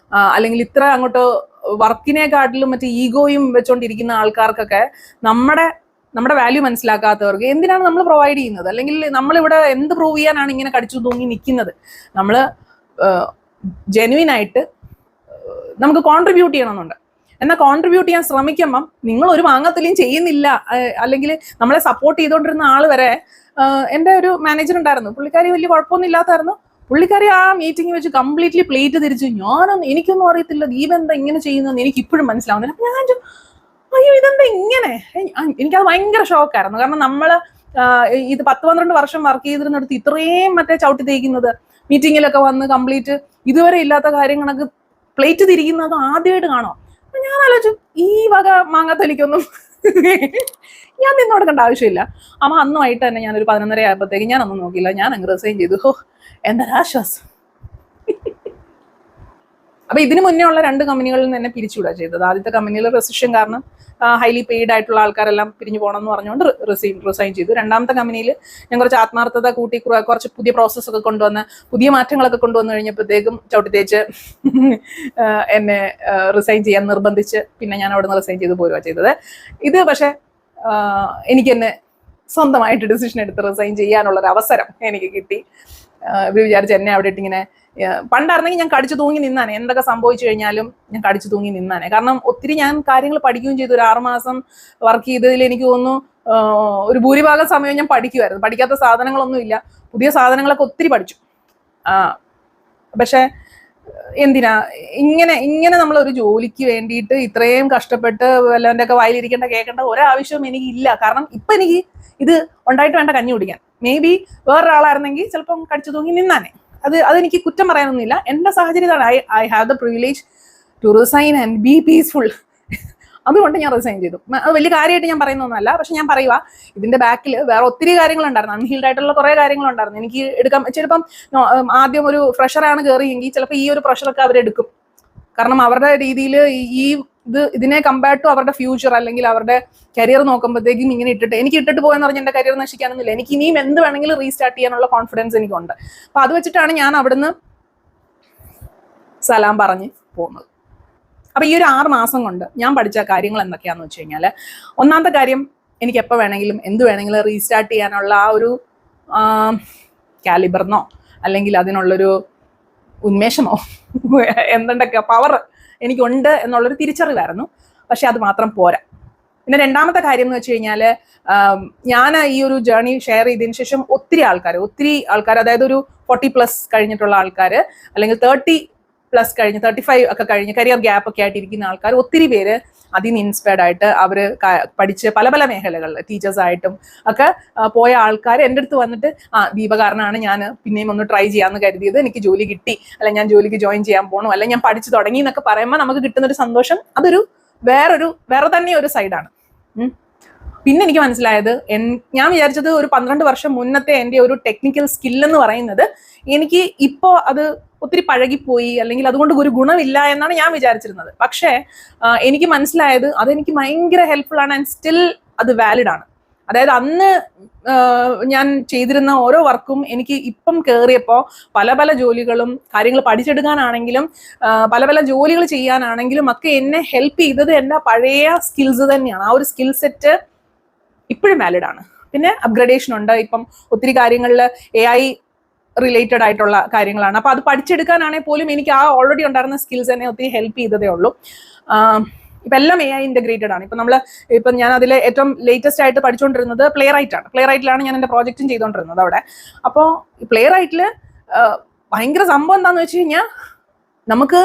[SPEAKER 1] അല്ലെങ്കിൽ ഇത്ര അങ്ങോട്ട് വർക്കിനെക്കാട്ടിലും മറ്റേ ഈഗോയും വെച്ചോണ്ടിരിക്കുന്ന ആൾക്കാർക്കൊക്കെ നമ്മുടെ വാല്യൂ മനസ്സിലാക്കാത്തവർക്ക് എന്തിനാണ് നമ്മൾ പ്രൊവൈഡ് ചെയ്യുന്നത്? അല്ലെങ്കിൽ നമ്മളിവിടെ എന്ത് പ്രൂവ് ചെയ്യാനാണ് ഇങ്ങനെ കടിച്ചു തൂങ്ങി നിൽക്കുന്നത്? നമ്മൾ ജെന്യുവിൻ ആയിട്ട് നമുക്ക് കോൺട്രിബ്യൂട്ട് ചെയ്യണമെന്നുണ്ട്. എന്നാൽ കോൺട്രിബ്യൂട്ട് ചെയ്യാൻ ശ്രമിക്കുമ്പം നിങ്ങൾ ഒരു മാങ്ങാത്തൊലിയും ചെയ്യുന്നില്ല, അല്ലെങ്കിൽ നമ്മളെ സപ്പോർട്ട് ചെയ്തുകൊണ്ടിരുന്ന ആൾ വരെ, എൻ്റെ ഒരു മാനേജർ ഉണ്ടായിരുന്നു, പുള്ളിക്കാരി വലിയ കുഴപ്പമൊന്നും ഇല്ലാത്തായിരുന്നു. പുള്ളിക്കാരി ആ മീറ്റിംഗ് വെച്ച് കംപ്ലീറ്റ്ലി പ്ലേറ്റ് തിരിച്ചു. എനിക്കൊന്നും അറിയത്തില്ല ദീപ എന്താ ഇങ്ങനെ ചെയ്യുന്നതെന്ന് എനിക്ക് ഇപ്പോഴും മനസ്സിലാവുന്നില്ല. അപ്പൊ ഞാൻ അയ്യോ ഇതെന്താ ഇങ്ങനെ, എനിക്കത് ഭയങ്കര ഷോക്കായിരുന്നു. കാരണം നമ്മള് ഇത് 10-12 വർഷം വർക്ക് ചെയ്തിരുന്നിടത്ത് ഇത്രയും മറ്റേ ചവിട്ടി തേക്കുന്നത്, മീറ്റിങ്ങിലൊക്കെ വന്ന് കംപ്ലീറ്റ് ഇതുവരെ ഇല്ലാത്ത കാര്യങ്ങളൊക്കെ പ്ലേറ്റ് തിരിക്കുന്നത് ആദ്യമായിട്ട് കാണാം. അപ്പൊ ഞാൻ ആലോചിച്ചു ഈ വക മാങ്ങാത്തൊലിക്കൊന്നും ഞാൻ നിന്ന് കൊടുക്കേണ്ട ആവശ്യമില്ല. അമ്മ അന്നുമായിട്ട് തന്നെ ഞാനൊരു 11:30 ആയപ്പോഴത്തേക്ക് ഞാനൊന്നും നോക്കിയില്ല, ഞാൻ അങ്ങ് റിസൈൻ ചെയ്തു. ഹോ എന്തൊരാശ്വാസം. അപ്പൊ ഇതിന് മുന്നേ ഉള്ള 2 കമ്പനികളിൽ നിന്ന് തന്നെ പിരിച്ചുവിടുക ചെയ്തത്. ആദ്യത്തെ കമ്പനിയിൽ റെസിഷൻ കാരണം ഹൈലി പെയ്ഡ് ആയിട്ടുള്ള ആൾക്കാരെല്ലാം പിരിഞ്ഞു പോകണം എന്ന് പറഞ്ഞുകൊണ്ട് റിസൈൻ ചെയ്തു. രണ്ടാമത്തെ കമ്പനിയിൽ ഞാൻ കുറച്ച് ആത്മാർത്ഥത കൂട്ടി കുറച്ച് പുതിയ പ്രോസസ്സൊക്കെ കൊണ്ടുവന്ന് പുതിയ മാറ്റങ്ങളൊക്കെ കൊണ്ടുവന്നു കഴിഞ്ഞപ്പോഴത്തേക്കും ചവിട്ടിത്തേച്ച് എന്നെ റിസൈൻ ചെയ്യാൻ നിർബന്ധിച്ച് പിന്നെ ഞാൻ അവിടെ നിന്ന് റിസൈൻ ചെയ്ത് പോരുക ചെയ്തത്. ഇത് പക്ഷെ എനിക്ക് തന്നെ സ്വന്തമായിട്ട് ഡിസിഷൻ എടുത്ത് റിസൈൻ ചെയ്യാനുള്ളൊരു അവസരം എനിക്ക് കിട്ടി. ഇവർ വിചാരിച്ച് എന്നെ അവിടെ ഇട്ടിങ്ങനെ, പണ്ടായിരുന്നെങ്കിൽ ഞാൻ കടിച്ചു തൂങ്ങി നിന്നാനെ, എന്തൊക്കെ സംഭവിച്ചു കഴിഞ്ഞാലും ഞാൻ കടിച്ചു തൂങ്ങി നിന്നാനെ. കാരണം ഒത്തിരി ഞാൻ കാര്യങ്ങൾ പഠിക്കുകയും ചെയ്തു. ഒരു 6 മാസം വർക്ക് ചെയ്തതിൽ എനിക്ക് തോന്നുന്നു ഒരു ഭൂരിഭാഗം സമയം ഞാൻ പഠിക്കുമായിരുന്നു. പഠിക്കാത്ത സാധനങ്ങളൊന്നും ഇല്ല, പുതിയ സാധനങ്ങളൊക്കെ ഒത്തിരി പഠിച്ചു. പക്ഷെ എന്തിനാ ഇങ്ങനെ നമ്മളൊരു ജോലിക്ക് വേണ്ടിയിട്ട് ഇത്രയും കഷ്ടപ്പെട്ട് വല്ലവൻ്റെ ഒക്കെ വായിലിരിക്കേണ്ട കേൾക്കേണ്ട ഒരാവശ്യവും എനിക്കില്ല. കാരണം ഇപ്പം എനിക്ക് ഇത് ഉണ്ടായിട്ട് വേണ്ട കഞ്ഞി കുടിക്കാൻ. മേ ബി വേറൊരാളായിരുന്നെങ്കിൽ ചിലപ്പം കടിച്ചു തൂങ്ങി നിന്നാനെ. അതെനിക്ക് കുറ്റം പറയാനൊന്നുമില്ല. എൻ്റെ സാഹചര്യമാണ്. I have the privilege to resign and be peaceful. അതുകൊണ്ട് ഞാൻ റിസൈൻ ചെയ്തു. അത് വലിയ കാര്യമായിട്ട് ഞാൻ പറയുന്നൊന്നുമല്ല. പക്ഷെ ഞാൻ പറയുക, ഇതിന്റെ ബാക്കിൽ വേറെ ഒത്തിരി കാര്യങ്ങളുണ്ടായിരുന്നു, അൺഹീൽഡ് ആയിട്ടുള്ള കുറേ കാര്യങ്ങളുണ്ടായിരുന്നു. എനിക്ക് എടുക്കാൻ ചിലപ്പം ആദ്യം ഒരു ഫ്രഷറാണ് കയറിയെങ്കിൽ ചിലപ്പോൾ ഈ ഒരു പ്രഷറൊക്കെ അവരെടുക്കും. കാരണം അവരുടെ രീതിയിൽ ഇതിനെ കമ്പയർ ടു അവരുടെ ഫ്യൂച്ചർ അല്ലെങ്കിൽ അവരുടെ കരിയർ നോക്കുമ്പോഴത്തേക്കും ഇങ്ങനെ എനിക്ക് ഇട്ടിട്ട് പോയെന്ന് പറഞ്ഞാൽ എൻ്റെ കരിയർ നശിക്കാനൊന്നുമില്ല. എനിക്ക് ഇനിയും എന്ത് വേണമെങ്കിലും റീസ്റ്റാർട്ട് ചെയ്യാനുള്ള കോൺഫിഡൻസ് എനിക്കുണ്ട്. അപ്പൊ അത് വെച്ചിട്ടാണ് ഞാൻ അവിടുന്ന് സലാം പറഞ്ഞ് പോകുന്നത്. അപ്പൊ ഈ ഒരു 6 മാസം കൊണ്ട് ഞാൻ പഠിച്ച കാര്യങ്ങൾ എന്തൊക്കെയാന്ന് വെച്ച് കഴിഞ്ഞാൽ, ഒന്നാമത്തെ കാര്യം, എനിക്ക് എപ്പോൾ വേണമെങ്കിലും എന്ത് വേണമെങ്കിലും റീസ്റ്റാർട്ട് ചെയ്യാനുള്ള ആ ഒരു കാലിബർന്നോ അല്ലെങ്കിൽ അതിനുള്ളൊരു ഉന്മേഷമോ എന്തൊക്കെ പവർ എനിക്കുണ്ട് എന്നുള്ളൊരു തിരിച്ചറിവായിരുന്നു. പക്ഷെ അത് മാത്രം പോരാ. പിന്നെ രണ്ടാമത്തെ കാര്യം എന്ന് വെച്ച് കഴിഞ്ഞാൽ, ഞാൻ ഈ ഒരു ജേർണി ഷെയർ ചെയ്തതിന് ശേഷം ഒത്തിരി ആൾക്കാർ, അതായത് ഒരു 40+ കഴിഞ്ഞിട്ടുള്ള ആൾക്കാർ, അല്ലെങ്കിൽ 30+ കഴിഞ്ഞ് 35 ഒക്കെ കഴിഞ്ഞ് കരിയർ ഗ്യാപ്പ് ഒക്കെ ആയിട്ടിരിക്കുന്ന ആൾക്കാർ ഒത്തിരി പേര് അതിന് ഇൻസ്പയർഡ് ആയിട്ട് അവർ പഠിച്ച് പല പല മേഖലകളിൽ ടീച്ചേഴ്സായിട്ടും ഒക്കെ പോയ ആൾക്കാർ എൻ്റെ അടുത്ത് വന്നിട്ട്, ദീപ കാരണമാണ് ഞാൻ പിന്നെയും ഒന്ന് ട്രൈ ചെയ്യാമെന്ന് കരുതിയത്, എനിക്ക് ജോലി കിട്ടി, അല്ലെങ്കിൽ ഞാൻ ജോലിക്ക് ജോയിൻ ചെയ്യാൻ പോകണം, അല്ലെങ്കിൽ ഞാൻ പഠിച്ചു തുടങ്ങി എന്നൊക്കെ പറയുമ്പോൾ നമുക്ക് കിട്ടുന്നൊരു സന്തോഷം, അതൊരു വേറെ തന്നെ ഒരു സൈഡാണ്. പിന്നെ എനിക്ക് മനസ്സിലായത്, ഞാൻ വിചാരിച്ചത് ഒരു 12 വർഷം മുന്നത്തെ എൻ്റെ ഒരു ടെക്നിക്കൽ സ്കില്ലെന്ന് പറയുന്നത് എനിക്ക് ഇപ്പോൾ അത് ഒത്തിരി പഴകിപ്പോയി, അല്ലെങ്കിൽ അതുകൊണ്ട് ഒരു ഗുണമില്ല എന്നാണ് ഞാൻ വിചാരിച്ചിരുന്നത്. പക്ഷേ എനിക്ക് മനസ്സിലായത് അതെനിക്ക് ഭയങ്കര ഹെൽപ്ഫുൾ ആണ്, ആൻഡ് സ്റ്റിൽ അത് വാലിഡ് ആണ്. അതായത് അന്ന് ഞാൻ ചെയ്തിരുന്ന ഓരോ വർക്കും എനിക്ക് ഇപ്പം കയറിയപ്പോൾ പല പല ജോലികളും കാര്യങ്ങൾ പഠിച്ചെടുക്കാനാണെങ്കിലും പല പല ജോലികൾ ചെയ്യാനാണെങ്കിലും ഒക്കെ എന്നെ ഹെൽപ്പ് ചെയ്തത് എൻ്റെ പഴയ സ്കിൽസ് തന്നെയാണ്. ആ ഒരു സ്കിൽ സെറ്റ് ഇപ്പോഴും വാലിഡ് ആണ്. പിന്നെ അപ്ഗ്രഡേഷൻ ഉണ്ട്. ഇപ്പം ഒത്തിരി കാര്യങ്ങളിൽ AI റിലേറ്റഡ് ആയിട്ടുള്ള കാര്യങ്ങളാണ്. അപ്പൊ അത് പഠിച്ചെടുക്കാനാണെങ്കിൽ പോലും എനിക്ക് ആ ഓൾറെഡി ഉണ്ടായിരുന്ന സ്കിൽസ് തന്നെ ഒത്തിരി ഹെൽപ്പ് ചെയ്തതേ ഉള്ളൂ. ഇപ്പം എല്ലാം AI ഇന്റഗ്രേറ്റഡ് ആണ്. ഇപ്പം ഞാൻ അതിൽ ഏറ്റവും ലേറ്റസ്റ്റ് ആയിട്ട് പഠിച്ചുകൊണ്ടിരുന്നത് പ്ലേ റൈറ്റിലാണ് ഞാൻ എൻ്റെ പ്രോജക്റ്റും ചെയ്തുകൊണ്ടിരുന്നത് അവിടെ. അപ്പോൾ പ്ലേ റൈറ്റിൽ ഭയങ്കര സംഭവം എന്താണെന്ന് വെച്ച് കഴിഞ്ഞാൽ, നമുക്ക്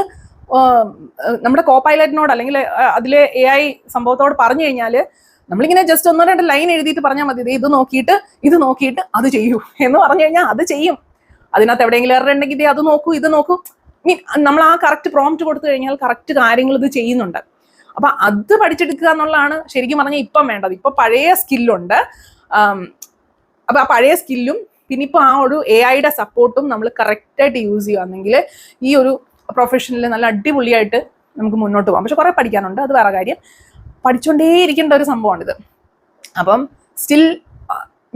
[SPEAKER 1] നമ്മുടെ കോപൈലറ്റിനോട് അല്ലെങ്കിൽ അതിലെ AI സംഭവത്തോട് പറഞ്ഞു കഴിഞ്ഞാൽ നമ്മളിങ്ങനെ ജസ്റ്റ് 1-2 ലൈൻ എഴുതിയിട്ട് പറഞ്ഞാൽ മതി, ഇത് നോക്കിയിട്ട് അത് ചെയ്യൂ എന്ന് പറഞ്ഞു കഴിഞ്ഞാൽ അത് ചെയ്യും. അതിനകത്ത് എവിടെയെങ്കിലും എറർ ഉണ്ടെങ്കിൽ അത് നോക്കൂ, ഇത് നോക്കൂ. നമ്മൾ ആ കറക്റ്റ് പ്രോംപ്റ്റ് കൊടുത്തു കഴിഞ്ഞാൽ കറക്റ്റ് കാര്യങ്ങൾ ഇത് ചെയ്യുന്നുണ്ട്. അപ്പൊ അത് പഠിച്ചെടുക്കുക എന്നുള്ളതാണ് ശരിക്കും പറഞ്ഞാൽ ഇപ്പം വേണ്ടത്. ഇപ്പൊ പഴയ സ്കില്ലുണ്ട്. അപ്പൊ ആ പഴയ സ്കില്ലും പിന്നെ ഇപ്പൊ ആ ഒരു AI-യുടെ സപ്പോർട്ടും നമ്മൾ കറക്റ്റായിട്ട് യൂസ് ചെയ്യുകയാണെങ്കിൽ ഈ ഒരു പ്രൊഫഷനിൽ നല്ല അടിപൊളിയായിട്ട് നമുക്ക് മുന്നോട്ട് പോകാം. പക്ഷെ കുറെ പഠിക്കാനുണ്ട്, അത് വേറെ കാര്യം. പഠിച്ചുകൊണ്ടേയിരിക്കേണ്ട ഒരു സംഭവമാണിത്. അപ്പം സ്റ്റിൽ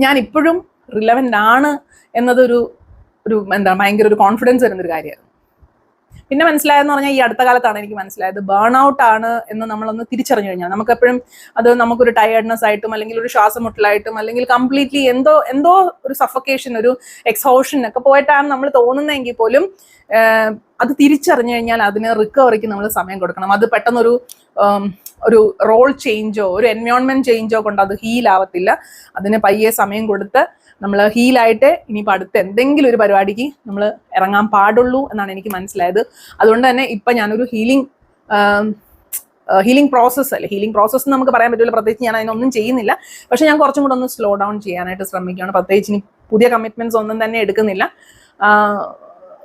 [SPEAKER 1] ഞാൻ ഇപ്പോഴും റിലവൻ്റ് ആണ് എന്നതൊരു ഭയങ്കര ഒരു കോൺഫിഡൻസ് വരുന്നൊരു കാര്യമായിരുന്നു. പിന്നെ മനസ്സിലായെന്ന് പറഞ്ഞാൽ ഈ അടുത്ത കാലത്താണ് എനിക്ക് മനസ്സിലായത് ബേൺ ഔട്ട് ആണ് എന്ന് നമ്മളൊന്ന് തിരിച്ചറിഞ്ഞു കഴിഞ്ഞാൽ നമുക്ക് എപ്പോഴും അത് നമുക്കൊരു ടയർഡ്നെസ് ആയിട്ടും അല്ലെങ്കിൽ ഒരു ശ്വാസമുട്ടലായിട്ടും അല്ലെങ്കിൽ കംപ്ലീറ്റ്ലി എന്തോ ഒരു സഫക്കേഷൻ, ഒരു എക്സോഷൻ ഒക്കെ പോയിട്ടാണ് നമ്മൾ തോന്നുന്നതെങ്കിൽ പോലും അത് തിരിച്ചറിഞ്ഞു കഴിഞ്ഞാൽ അതിന് റിക്കവറിക്ക് നമ്മൾ സമയം കൊടുക്കണം. അത് പെട്ടെന്നൊരു ഒരു റോൾ ചേഞ്ചോ ഒരു എൻവയോൺമെന്റ് ചേഞ്ചോ കൊണ്ട് അത് ഹീൽ ആവത്തില്ല. അതിന് പയ്യെ സമയം കൊടുത്ത് നമ്മൾ ഹീലായിട്ട് ഇനിയിപ്പോൾ അടുത്ത എന്തെങ്കിലും ഒരു പരിപാടിക്ക് നമ്മൾ ഇറങ്ങാൻ പാടുള്ളൂ എന്നാണ് എനിക്ക് മനസ്സിലായത്. അതുകൊണ്ട് തന്നെ ഇപ്പം ഞാനൊരു ഹീലിംഗ് പ്രോസസ്സ് അല്ലേ, ഹീലിംഗ് പ്രോസസ്സ് നമുക്ക് പറയാൻ പറ്റില്ല, പ്രത്യേകിച്ച് ഞാൻ അതിനൊന്നും ചെയ്യുന്നില്ല. പക്ഷെ ഞാൻ കുറച്ചും കൂടെ ഒന്ന് സ്ലോ ഡൗൺ ചെയ്യാനായിട്ട് ശ്രമിക്കുകയാണ്. പ്രത്യേകിച്ച് ഇനി പുതിയ കമ്മിറ്റ്മെന്റ്സ് ഒന്നും തന്നെ എടുക്കുന്നില്ല.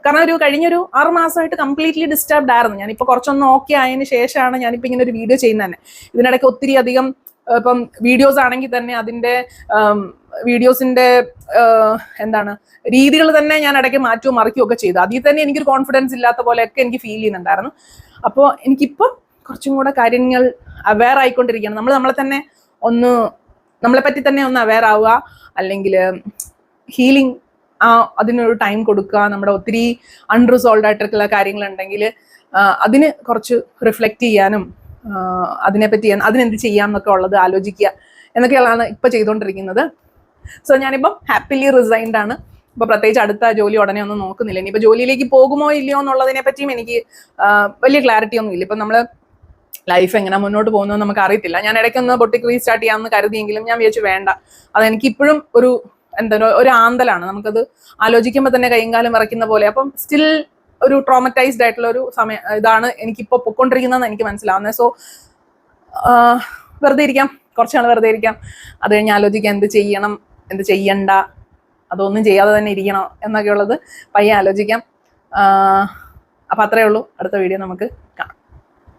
[SPEAKER 1] കാരണം കഴിഞ്ഞൊരു 6 മാസമായിട്ട് കംപ്ലീറ്റ്ലി ഡിസ്റ്റർബ്ഡ് ആയിരുന്നു. ഞാനിപ്പോൾ കുറച്ചൊന്ന് ഓക്കെ ആയതിനു ശേഷമാണ് ഞാനിപ്പോൾ ഇങ്ങനെ ഒരു വീഡിയോ ചെയ്യുന്നത് തന്നെ. ഇതിനിടയ്ക്ക് ഒത്തിരി അധികം ഇപ്പം വീഡിയോസ് ആണെങ്കിൽ തന്നെ അതിൻ്റെ വീഡിയോസിൻ്റെ എന്താണ് രീതികൾ തന്നെ ഞാൻ ഇടയ്ക്ക് മാറ്റുകയും മറിക്കുകയും ഒക്കെ ചെയ്തു. അതിൽ തന്നെ എനിക്കൊരു കോൺഫിഡൻസ് ഇല്ലാത്ത പോലെയൊക്കെ എനിക്ക് ഫീൽ ചെയ്യുന്നുണ്ടായിരുന്നു. അപ്പോൾ എനിക്കിപ്പം കുറച്ചും കൂടെ കാര്യങ്ങൾ അവെയർ ആയിക്കൊണ്ടിരിക്കുകയാണ്. നമ്മളെ പറ്റി തന്നെ ഒന്ന് അവെയർ ആവുക, അല്ലെങ്കിൽ ഹീലിംഗ് അതിനൊരു ടൈം കൊടുക്കുക. നമ്മുടെ ഒത്തിരി അൺറിസോൾവ് ആയിട്ടുള്ള കാര്യങ്ങളുണ്ടെങ്കിൽ അതിന് കുറച്ച് റിഫ്ലക്റ്റ് ചെയ്യാനും അതിനെപ്പറ്റി അതിനെന്ത് ചെയ്യാം എന്നൊക്കെ ഉള്ളത് ആലോചിക്കുക എന്നൊക്കെയുള്ളതാണ് ഇപ്പം ചെയ്തുകൊണ്ടിരിക്കുന്നത്. സോ ഞാനിപ്പം ഹാപ്പിലി റിസൈൻഡ് ആണ്. ഇപ്പോൾ പ്രത്യേകിച്ച് അടുത്ത ജോലി ഉടനെ ഒന്നും നോക്കുന്നില്ല. ഇനിയിപ്പോൾ ജോലിയിലേക്ക് പോകുമോ ഇല്ലയോ എന്നുള്ളതിനെ പറ്റിയും എനിക്ക് വലിയ ക്ലാരിറ്റി ഒന്നും ഇല്ല. ഇപ്പം നമ്മൾ ലൈഫ് എങ്ങനെ മുന്നോട്ട് പോകുന്നത് നമുക്ക് അറിയത്തില്ല. ഞാൻ ഇടയ്ക്കൊന്ന് ബൊട്ടിക് റീസ്റ്റാർട്ട് ചെയ്യാമെന്ന് കരുതിയെങ്കിലും ഞാൻ വിചാരിച്ചു വേണ്ട, അതെനിക്കിപ്പോഴും ഒരു ആന്തലാണ്. നമുക്കത് ആലോചിക്കുമ്പോൾ തന്നെ കൈയും കാലം വിറയ്ക്കുന്ന പോലെ. അപ്പം സ്റ്റിൽ ഒരു ട്രോമറ്റൈസ്ഡ് ആയിട്ടുള്ള ഒരു സമയം ഇതാണ് എനിക്കിപ്പോൾ പൊയ്ക്കൊണ്ടിരിക്കുന്നതെന്ന് എനിക്ക് മനസ്സിലാവുന്നത്. സോ വെറുതെ ഇരിക്കാം, കുറച്ച് നാൾ വെറുതെ ഇരിക്കാം. അത് കഴിഞ്ഞ് ആലോചിക്കാം എന്ത് ചെയ്യണം, എന്ത് ചെയ്യണ്ട, അതൊന്നും ചെയ്യാതെ തന്നെ ഇരിക്കണം എന്നൊക്കെ ഉള്ളത് പയ്യെ ആലോചിക്കാം. അപ്പം അത്രയേ ഉള്ളൂ. അടുത്ത വീഡിയോ നമുക്ക് കാണാം.